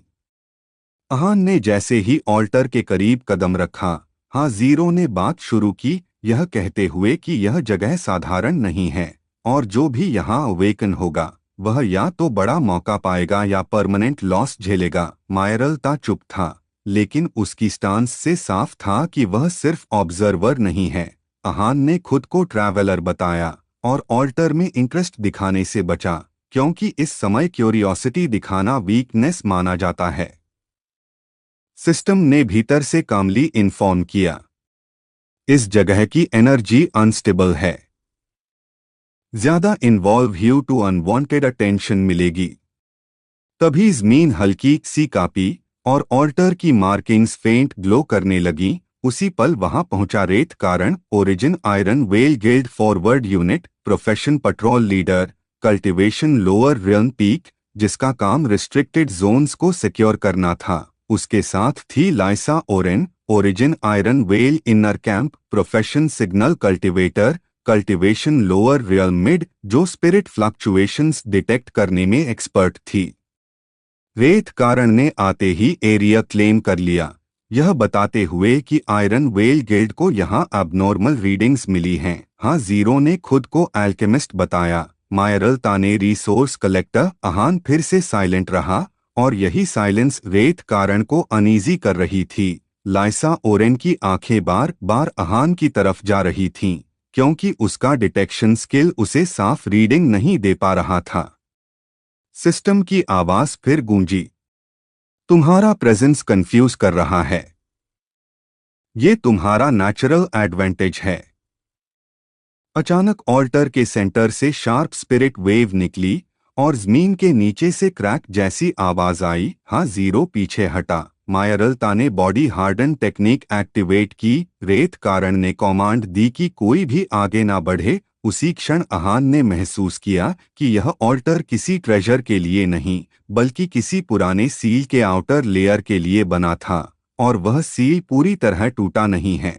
[SPEAKER 1] अहान ने जैसे ही ऑल्टर के करीब कदम रखा, हाँ जीरो ने बात शुरू की, यह कहते हुए कि यह जगह साधारण नहीं है और जो भी यहाँ अवेकन होगा वह या तो बड़ा मौका पाएगा या परमानेंट लॉस झेलेगा। मायरलता चुप था, लेकिन उसकी स्टांस से साफ था कि वह सिर्फ ऑब्जर्वर नहीं है। अहान ने खुद को ट्रैवलर बताया और ऑल्टर में इंटरेस्ट दिखाने से बचा, क्योंकि इस समय क्यूरियोसिटी दिखाना वीकनेस माना जाता है। सिस्टम ने भीतर से कामली इन्फॉर्म किया, इस जगह की एनर्जी अनस्टेबल है, ज्यादा involve you to unwanted attention मिलेगी। तभी जमीन हल्की सी कांपी और ऑल्टर की मार्किंग्स फेंट ग्लो करने लगी। उसी पल वहां पहुंचा रेत कारण origin iron well guild forward unit, profession patrol leader, cultivation lower realm peak, जिसका काम रिस्ट्रिक्टेड जोन्स को सिक्योर करना था। उसके साथ थी Lysa Oren, origin iron vale inner camp, profession signal cultivator, cultivation lower real mid, जो स्पिरिट फ्लक्चुएशंस डिटेक्ट करने में एक्सपर्ट थी। रेत कारण ने आते ही एरिया क्लेम कर लिया, यह बताते हुए कि आयरन वेल गिल्ड को यहाँ अबनॉर्मल रीडिंग्स मिली हैं। हाँ जीरो ने खुद को एल्केमिस्ट बताया। मायरलता ने रिसोर्स कलेक्टर। अहान फिर से साइलेंट रहा और यही साइलेंस रेत कारण को अनईजी कर रही थी। लाइसा ओरेन की आंखें बार बार अहान की तरफ जा रही थीं, क्योंकि उसका डिटेक्शन स्किल उसे साफ रीडिंग नहीं दे पा रहा था। सिस्टम की आवाज फिर गूंजी, तुम्हारा प्रेजेंस कंफ्यूज कर रहा है, ये तुम्हारा नेचुरल एडवांटेज है। अचानक ऑल्टर के सेंटर से शार्प स्पिरिट वेव निकली और जमीन के नीचे से क्रैक जैसी आवाज आई। हाँ जीरो पीछे हटा। मायरलता ने बॉडी हार्डन टेक्निक एक्टिवेट की। रेत कारण ने कमांड दी कि कोई भी आगे ना बढ़े। उसी क्षण अहान ने महसूस किया कि यह ऑल्टर किसी ट्रेजर के लिए नहीं, बल्कि किसी पुराने सील के आउटर लेयर के लिए बना था, और वह सील पूरी तरह टूटा नहीं है।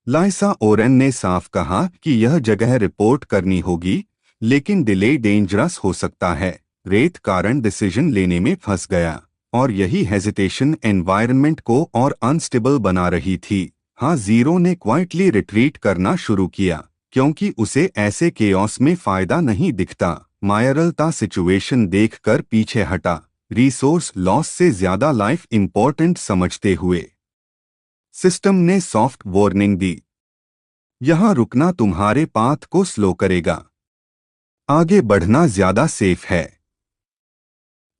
[SPEAKER 1] लाइसा ओरेन ने साफ कहा कि यह जगह रिपोर्ट करनी होगी, लेकिन डिले डेंजरस हो सकता है। रेत कारण डिसीजन लेने में फंस गया और यही हेजिटेशन एनवायरनमेंट को और अनस्टेबल बना रही थी। हाँ जीरो ने क्वाइटली रिट्रीट करना शुरू किया, क्योंकि उसे ऐसे केओस में फायदा नहीं दिखता। मायरलता सिचुएशन देखकर पीछे हटा, रिसोर्स लॉस से ज्यादा लाइफ इंपॉर्टेंट समझते हुए। सिस्टम ने सॉफ्ट वार्निंग दी, यहां रुकना तुम्हारे पाथ को स्लो करेगा, आगे बढ़ना ज्यादा सेफ है।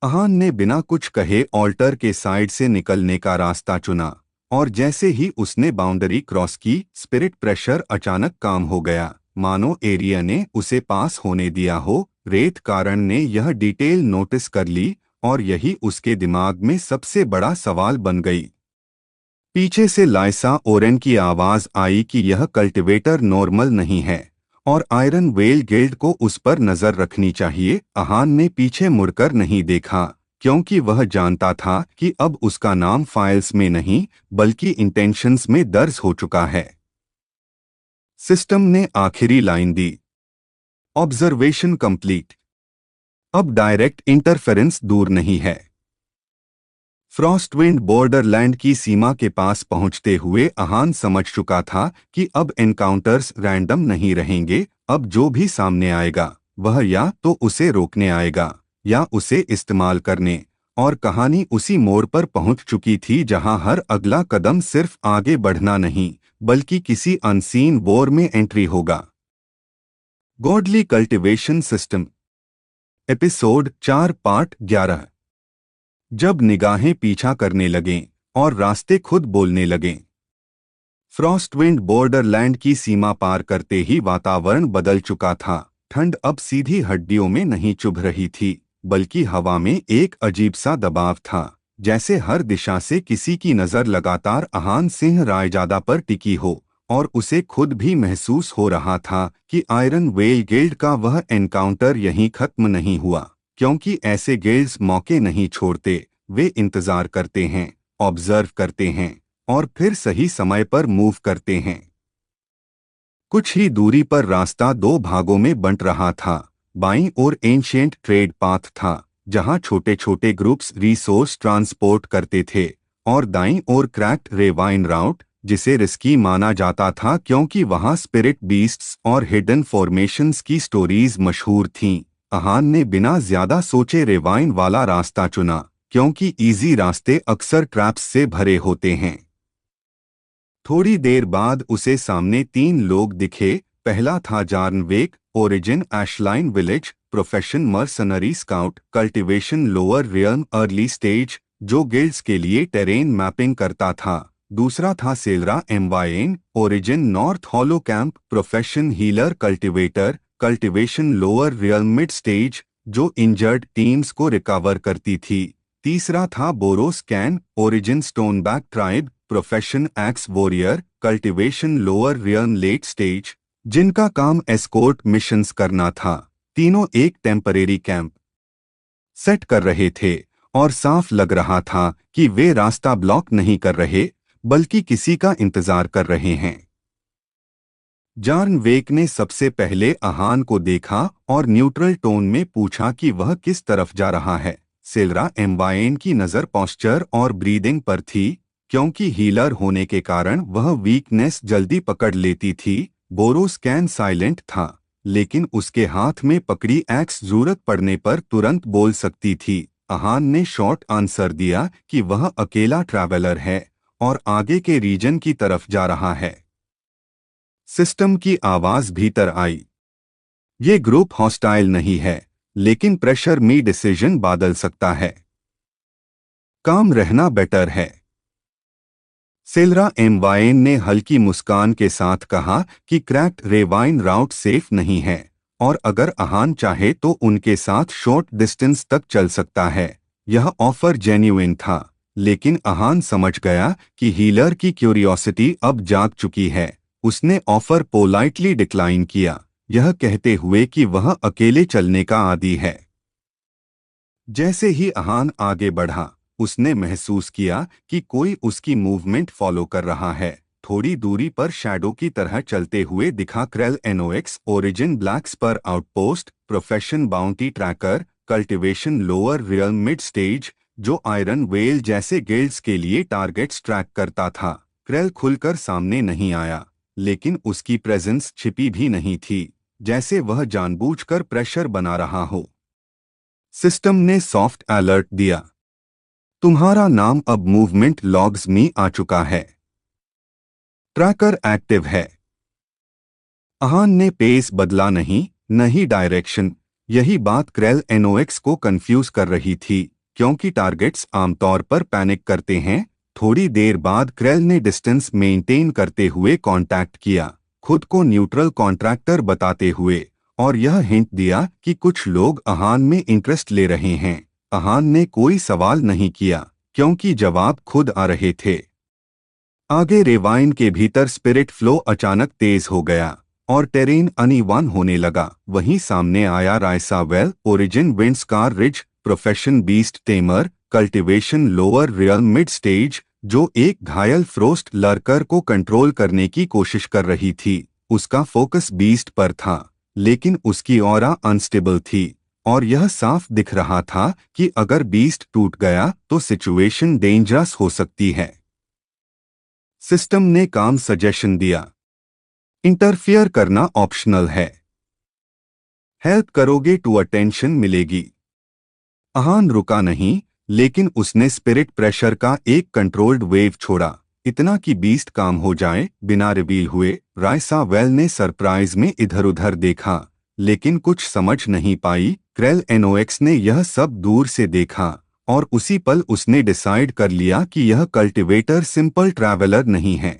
[SPEAKER 1] अहान ने बिना कुछ कहे ऑल्टर के साइड से निकलने का रास्ता चुना, और जैसे ही उसने बाउंड्री क्रॉस की, स्पिरिट प्रेशर अचानक काम हो गया, मानो एरिया ने उसे पास होने दिया हो। रेत कारण ने यह डिटेल नोटिस कर ली और यही उसके दिमाग में सबसे बड़ा सवाल बन गई। पीछे से लाइसा ओरेन की आवाज आई कि यह कल्टीवेटर नॉर्मल नहीं है और आयरन वेल गिल्ड को उस पर नजर रखनी चाहिए। अहान ने पीछे मुड़कर नहीं देखा, क्योंकि वह जानता था कि अब उसका नाम फाइल्स में नहीं बल्कि इंटेंशंस में दर्ज हो चुका है। सिस्टम ने आखिरी लाइन दी, ऑब्जर्वेशन कंप्लीट, अब डायरेक्ट इंटरफेरेंस दूर नहीं है। फ्रॉस्टविंड बॉर्डरलैंड की सीमा के पास पहुंचते हुए अहान समझ चुका था कि अब एनकाउंटर्स रैंडम नहीं रहेंगे। अब जो भी सामने आएगा वह या तो उसे रोकने आएगा या उसे इस्तेमाल करने, और कहानी उसी मोड़ पर पहुंच चुकी थी जहां हर अगला कदम सिर्फ आगे बढ़ना नहीं बल्कि किसी अनसीन वॉर में एंट्री होगा। Godly cultivation system, episode 4 part 11। जब निगाहें पीछा करने लगें और रास्ते खुद बोलने लगें। फ्रॉस्टविंड बॉर्डरलैंड की सीमा पार करते ही वातावरण बदल चुका था। ठंड अब सीधी हड्डियों में नहीं चुभ रही थी, बल्कि हवा में एक अजीब सा दबाव था, जैसे हर दिशा से किसी की नज़र लगातार अहान सिंह रायजादा पर टिकी हो। और उसे खुद भी महसूस हो रहा था कि आयरन वेल गिल्ड का वह एनकाउंटर यहीं खत्म नहीं हुआ, क्योंकि ऐसे गिल्ड्स मौके नहीं छोड़ते। वे इंतजार करते हैं, ऑब्जर्व करते हैं और फिर सही समय पर मूव करते हैं। कुछ ही दूरी पर रास्ता दो भागों में बंट रहा था। बाईं ओर एंशिएंट ट्रेड पाथ था, जहां छोटे छोटे ग्रुप्स रिसोर्स ट्रांसपोर्ट करते थे, और दाईं ओर क्रैक्ड रेवाइन राउट, जिसे रिस्की माना जाता था क्योंकि वहां स्पिरिट बीस्ट्स और हिडन फॉर्मेशंस की स्टोरीज मशहूर थीं। अहान ने बिना ज्यादा सोचे रेवाइन वाला रास्ता चुना, क्योंकि इजी रास्ते अक्सर ट्रैप्स से भरे होते हैं। थोड़ी देर बाद उसे सामने 3 लोग दिखे। पहला था Jarnvek, origin Ashline village, profession mercenary scout, cultivation lower realm early stage, जो गिल्ड्स के लिए टेरेन मैपिंग करता था। दूसरा था Selra Emvyan, origin north hollow camp, profession healer cultivator, cultivation lower realm mid stage, जो इंजर्ड टीम्स को recover करती थी। तीसरा था Boroscan, origin Stoneback tribe, profession axe warrior, cultivation lower realm late stage, जिनका काम एस्कोर्ट मिशंस करना था। तीनों एक टेम्परेरी कैंप सेट कर रहे थे, और साफ लग रहा था कि वे रास्ता ब्लॉक नहीं कर रहे, बल्कि किसी का इंतजार कर रहे हैं। जार्नवेक ने सबसे पहले अहान को देखा और न्यूट्रल टोन में पूछा कि वह किस तरफ जा रहा है। सेलरा एम्बायन की नज़र पॉस्चर और ब्रीदिंग पर थी, क्योंकि हीलर होने के कारण वह वीकनेस जल्दी पकड़ लेती थी। बोरोस्कैन साइलेंट था, लेकिन उसके हाथ में पकड़ी एक्स जरूरत पड़ने पर तुरंत बोल सकती थी। अहान ने शॉर्ट आंसर दिया कि वह अकेला ट्रैवलर है और आगे के रीजन की तरफ जा रहा है। सिस्टम की आवाज भीतर आई। ये ग्रुप हॉस्टाइल नहीं है, लेकिन प्रेशर में डिसीजन बदल सकता है। काम रहना बेटर है। सेलरा एम्वायन ने हल्की मुस्कान के साथ कहा कि क्रैक्ड रेवाइन राउट सेफ नहीं है, और अगर अहान चाहे तो उनके साथ शॉर्ट डिस्टेंस तक चल सकता है। यह ऑफर जेन्युइन था, लेकिन अहान समझ गया कि हीलर की क्यूरियोसिटी अब जाग चुकी है। उसने ऑफर पोलाइटली डिक्लाइन किया, यह कहते हुए कि वह अकेले चलने का आदी है। जैसे ही अहान आगे बढ़ा, उसने महसूस किया कि कोई उसकी मूवमेंट फॉलो कर रहा है। थोड़ी दूरी पर शैडो की तरह चलते हुए दिखा Krell Enox, origin black spur outpost, profession bounty tracker, cultivation lower realm mid stage, जो आयरन वेल जैसे गिल्ड्स के लिए टारगेट्स ट्रैक करता था। क्रेल खुलकर सामने नहीं आया, लेकिन उसकी प्रेजेंस छिपी भी नहीं थी, जैसे वह जानबूझकर प्रेशर बना रहा हो। सिस्टम ने सॉफ्ट अलर्ट दिया, तुम्हारा नाम अब मूवमेंट लॉग्स में आ चुका है। ट्रैकर एक्टिव है। अहान ने पेस बदला नहीं डायरेक्शन। यही बात क्रेल एनोएक्स को कंफ्यूज कर रही थी, क्योंकि टारगेट्स आमतौर पर पैनिक करते हैं। थोड़ी देर बाद क्रेल ने डिस्टेंस मेंटेन करते हुए कांटेक्ट किया, खुद को न्यूट्रल कॉन्ट्रैक्टर बताते हुए, और यह हिंट दिया कि कुछ लोग अहान में इंटरेस्ट ले रहे हैं। अहान ने कोई सवाल नहीं किया, क्योंकि जवाब खुद आ रहे थे। आगे रेवाइन के भीतर स्पिरिट फ्लो अचानक तेज हो गया, और टेरेन अनइवन होने लगा। वहीं सामने आया Raisa Vell, origin Windscar ridge, profession beast tamer, cultivation lower real mid stage, जो एक घायल फ्रोस्ट लर्कर को कंट्रोल करने की कोशिश कर रही थी। उसका फोकस बीस्ट पर था, लेकिन उसकी ऑरा अनस्टेबल थी, और यह साफ दिख रहा था कि अगर बीस्ट टूट गया तो सिचुएशन डेंजरस हो सकती है। सिस्टम ने काम सजेशन दिया, इंटरफियर करना ऑप्शनल है, हेल्प करोगे तो अटेंशन मिलेगी। अहान रुका नहीं, लेकिन उसने स्पिरिट प्रेशर का एक कंट्रोल्ड वेव छोड़ा, इतना कि बीस्ट काम हो जाए। बिना रिवील हुए रायसा वेल ने सरप्राइज में इधर उधर देखा, लेकिन कुछ समझ नहीं पाई। क्रेल एनोएक्स ने यह सब दूर से देखा, और उसी पल उसने डिसाइड कर लिया कि यह कल्टीवेटर सिंपल ट्रैवलर नहीं है।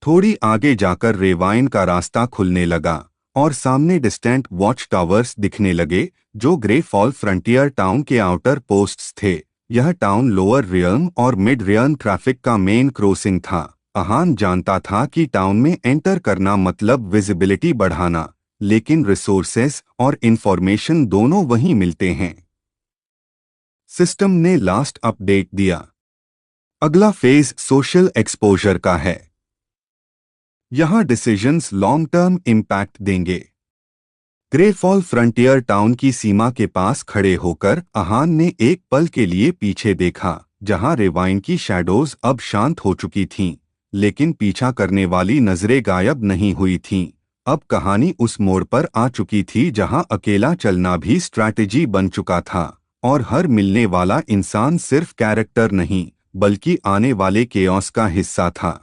[SPEAKER 1] थोड़ी आगे जाकर रेवाइन का रास्ता खुलने लगा, और सामने डिस्टेंट वॉच टावर्स दिखने लगे, जो ग्रे फॉल फ्रंटियर टाउन के आउटर पोस्ट्स थे। यह टाउन लोअर रियल्म और मिड रियल्म ट्रैफिक का मेन क्रॉसिंग था। अहान जानता था कि टाउन में एंटर करना मतलब विजिबिलिटी बढ़ाना, लेकिन रिसोर्सेस और इंफॉर्मेशन दोनों वहीं मिलते हैं। सिस्टम ने लास्ट अपडेट दिया, अगला फेज सोशल एक्सपोजर का है। यहां डिसीजंस लॉन्ग टर्म इम्पैक्ट देंगे। ग्रेफॉल फ्रंटियर टाउन की सीमा के पास खड़े होकर अहान ने एक पल के लिए पीछे देखा, जहां रेवाइन की शैडोज अब शांत हो चुकी थीं, लेकिन पीछा करने वाली नजरें गायब नहीं हुई थीं। अब कहानी उस मोड़ पर आ चुकी थी जहां अकेला चलना भी स्ट्रैटेजी बन चुका था, और हर मिलने वाला इंसान सिर्फ कैरेक्टर नहीं, बल्कि आने वाले केओस का हिस्सा था।